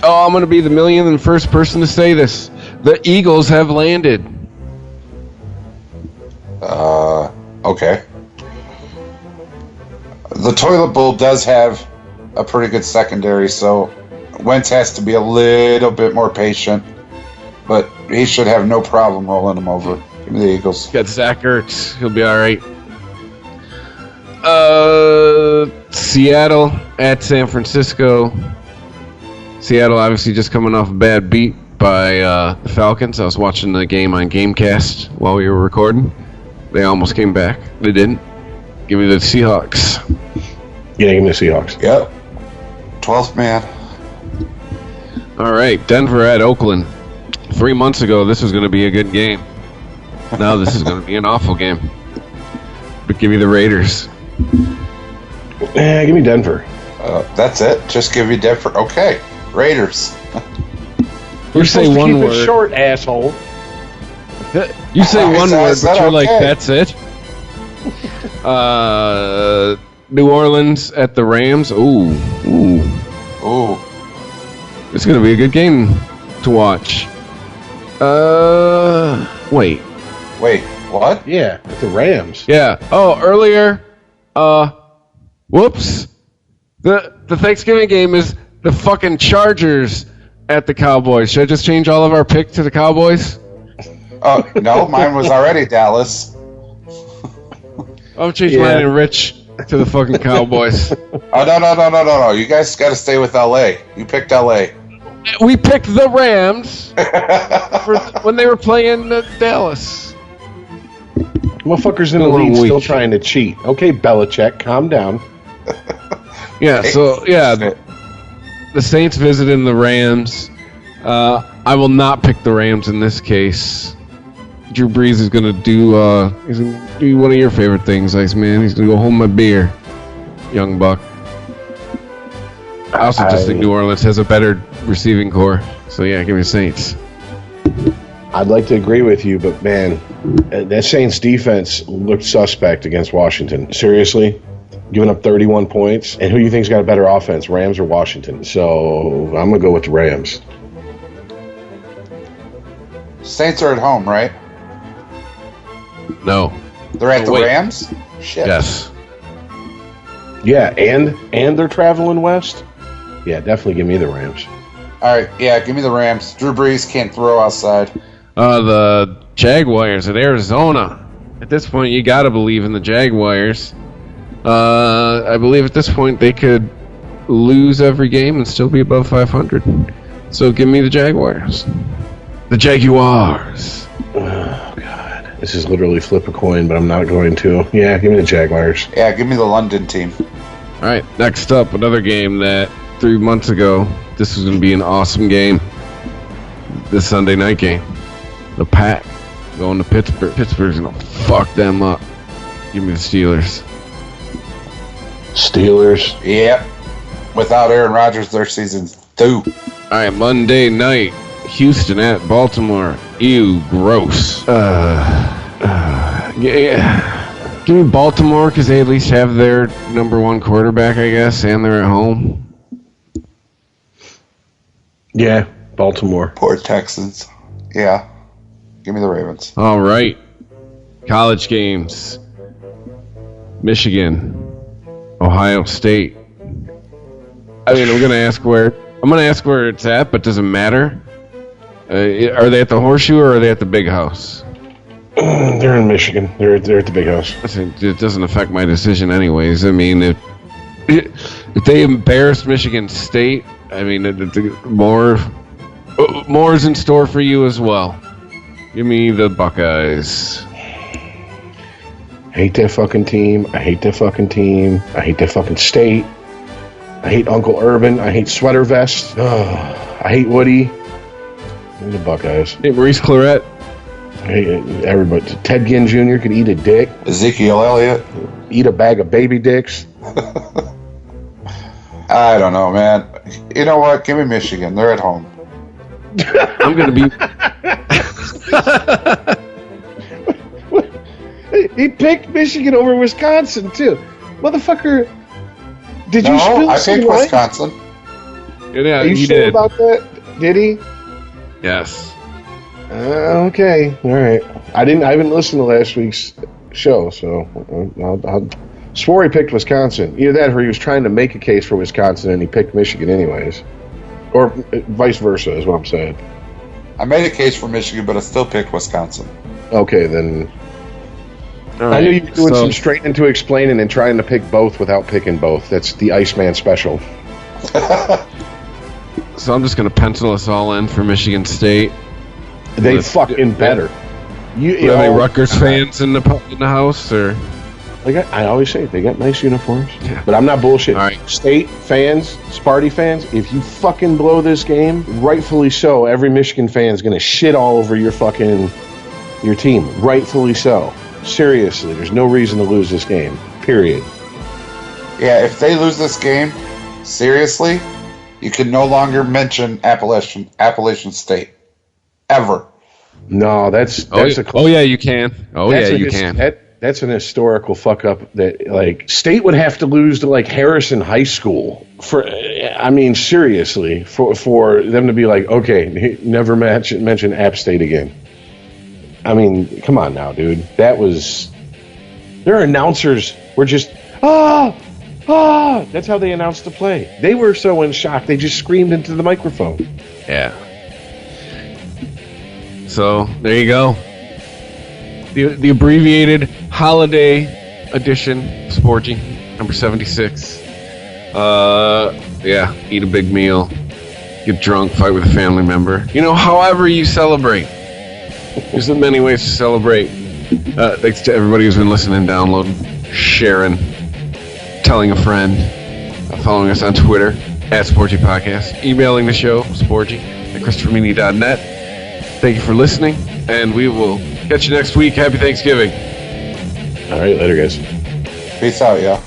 Oh, I'm going to be the 1,000,001st person to say this. The Eagles have landed. Okay. The Toilet Bowl does have a pretty good secondary, so Wentz has to be a little bit more patient, but he should have no problem rolling them over. Give me the Eagles. Got Zach Ertz. He'll be all right. Seattle at San Francisco. Seattle obviously just coming off a bad beat by the Falcons. I was watching the game on Gamecast while we were recording. They almost came back. They didn't. Give me the Seahawks. Yeah, give me the Seahawks. Yep. 12th man. All right, Denver at Oakland. 3 months ago, this was going to be a good game. Now this is going to be an awful game. But give me the Raiders. Give me Denver. That's it? Just give me Denver? Okay. Raiders. You say one keep word. it short, asshole. You say one word, but you're like, okay. that's it? New Orleans at the Rams. Ooh. It's going to be a good game to watch. Wait, what? Yeah, at the Rams. yeah. Oh, earlier, whoops. The Thanksgiving game is the fucking Chargers at the Cowboys. Should I just change all of our picks to the Cowboys? Oh, no, mine was already Dallas. I'll change mine and Rich to the fucking Cowboys. Oh, no. You guys got to stay with L.A. You picked L.A. We picked the Rams for when they were playing Dallas. Motherfuckers in the league still trying to cheat. Okay, Belichick, calm down. Yeah, the Saints visiting the Rams. I will not pick the Rams in this case. Drew Brees is going to do one of your favorite things, IceMan. He's going to go hold my beer, young buck. I also just think New Orleans has a better receiving core. So, yeah, give me the Saints. I'd like to agree with you, but, man, that Saints defense looked suspect against Washington. Seriously? Giving up 31 points? And who do you think's got a better offense, Rams or Washington? So I'm going to go with the Rams. Saints are at home, right? No. They're at the Rams? Shit. Yes. Yeah, and they're traveling west? Yeah, definitely give me the Rams. All right, yeah, give me the Rams. Drew Brees can't throw outside. The Jaguars at Arizona. At this point, you got to believe in the Jaguars. I believe at this point they could lose every game and still be above 500. So give me the Jaguars. The Jaguars. Oh, God. This is literally flip a coin, but I'm not going to. Yeah, give me the Jaguars. Yeah, give me the London team. All right, next up, another game that 3 months ago, this was going to be an awesome game. This Sunday night game. The Pack going to Pittsburgh. Pittsburgh's going to fuck them up. Give me the Steelers. Steelers. Yep. Without Aaron Rodgers, their season's through. All right, Monday night, Houston at Baltimore. Ew, gross. Yeah. Give me Baltimore because they at least have their number one quarterback, I guess, and they're at home. Yeah, Baltimore. Poor Texans. Yeah. Give me the Ravens. All right. College games. Michigan. Ohio State. I mean, I'm gonna ask where it's at, but does it matter? Are they at the Horseshoe or are they at the Big House? They're in Michigan. They're at the Big House. It doesn't affect my decision, anyways. I mean, if they embarrass Michigan State, I mean, more is in store for you as well. Give me the Buckeyes. Hate that fucking team. I hate that fucking team. I hate that fucking state. I hate Uncle Urban. I hate sweater vests. I hate Woody. And the Buckeyes. Hey, Maurice Claret. I hate everybody. Ted Ginn Jr. could eat a dick. Ezekiel Elliott. Eat a bag of baby dicks. I don't know, man. You know what? Give me Michigan. They're at home. I'm going to be... He picked Michigan over Wisconsin, too. Motherfucker, did you spill I picked wine? Wisconsin. Yeah, Are you sure did. about that? Did he? Yes. Okay, all right. I haven't listened to last week's show, so I'll swore he picked Wisconsin. Either that or he was trying to make a case for Wisconsin and he picked Michigan anyways. Or vice versa is what I'm saying. I made a case for Michigan, but I still picked Wisconsin. Okay, then... All right, I knew you were doing some straightening to explaining and trying to pick both without picking both. That's the ICEman special. So I'm just going to pencil us all in for Michigan State. They fucking better. Are they Rutgers fans in the house? Or? I always say, they got nice uniforms. Yeah. But I'm not bullshitting. All right. State fans, Sparty fans, if you fucking blow this game, rightfully so, every Michigan fan is going to shit all over your team. Rightfully so. Seriously, there's no reason to lose this game. Period. Yeah, if they lose this game, seriously, you can no longer mention Appalachian State. Ever. No, that's yeah, you can. You can. That's an historical fuck up that State would have to lose to Harrison High School seriously for them to be okay, never mention App State again. I mean, come on now, dude. Their announcers were just, that's how they announced the play. They were so in shock, they just screamed into the microphone. Yeah. So, there you go. The abbreviated holiday edition of Sporgy, number 76. Yeah, eat a big meal, get drunk, fight with a family member. However you celebrate. There's many ways to celebrate. Thanks to everybody who's been listening, downloading, sharing, telling a friend, following us on Twitter, @Sporgy Podcast, emailing the show, sporgy@ChristopherMeany.net. Thank you for listening, and we will catch you next week. Happy Thanksgiving. All right, later, guys. Peace out, y'all.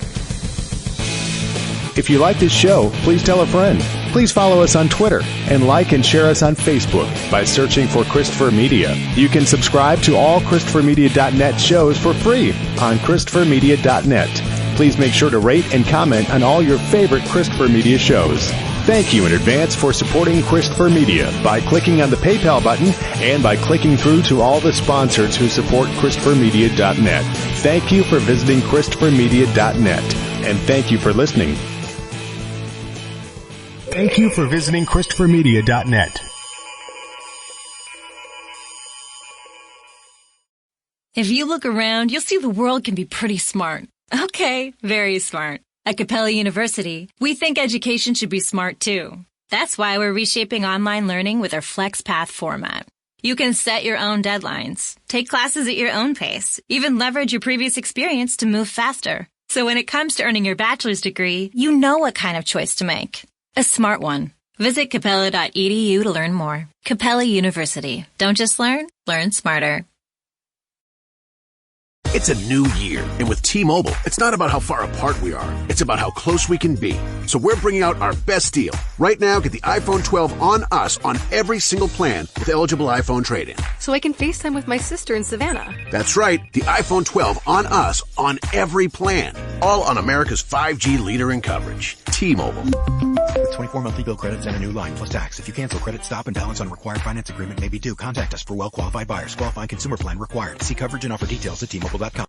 If you like this show, please tell a friend. Please follow us on Twitter and like and share us on Facebook by searching for Christopher Media. You can subscribe to all ChristopherMedia.net shows for free on ChristopherMedia.net. Please make sure to rate and comment on all your favorite Christopher Media shows. Thank you in advance for supporting Christopher Media by clicking on the PayPal button and by clicking through to all the sponsors who support ChristopherMedia.net. Thank you for visiting ChristopherMedia.net, and thank you for listening. Thank you for visiting ChristopherMedia.net. If you look around, you'll see the world can be pretty smart. Okay, very smart. At Capella University, we think education should be smart too. That's why we're reshaping online learning with our FlexPath format. You can set your own deadlines, take classes at your own pace, even leverage your previous experience to move faster. So when it comes to earning your bachelor's degree, you know what kind of choice to make. A smart one. Visit capella.edu to learn more. Capella University. Don't just learn, learn smarter. It's a new year, and with T-Mobile, it's not about how far apart we are. It's about how close we can be. So we're bringing out our best deal. Right now, get the iPhone 12 on us on every single plan with eligible iPhone trade-in. So I can FaceTime with my sister in Savannah. That's right, the iPhone 12 on us on every plan. All on America's 5G leader in coverage. T-Mobile. With 24 monthly bill credits and a new line plus tax. If you cancel, credit stop and balance on required finance agreement may be due. Contact us for well-qualified buyers. Qualifying consumer plan required. See coverage and offer details at T-Mobile.com.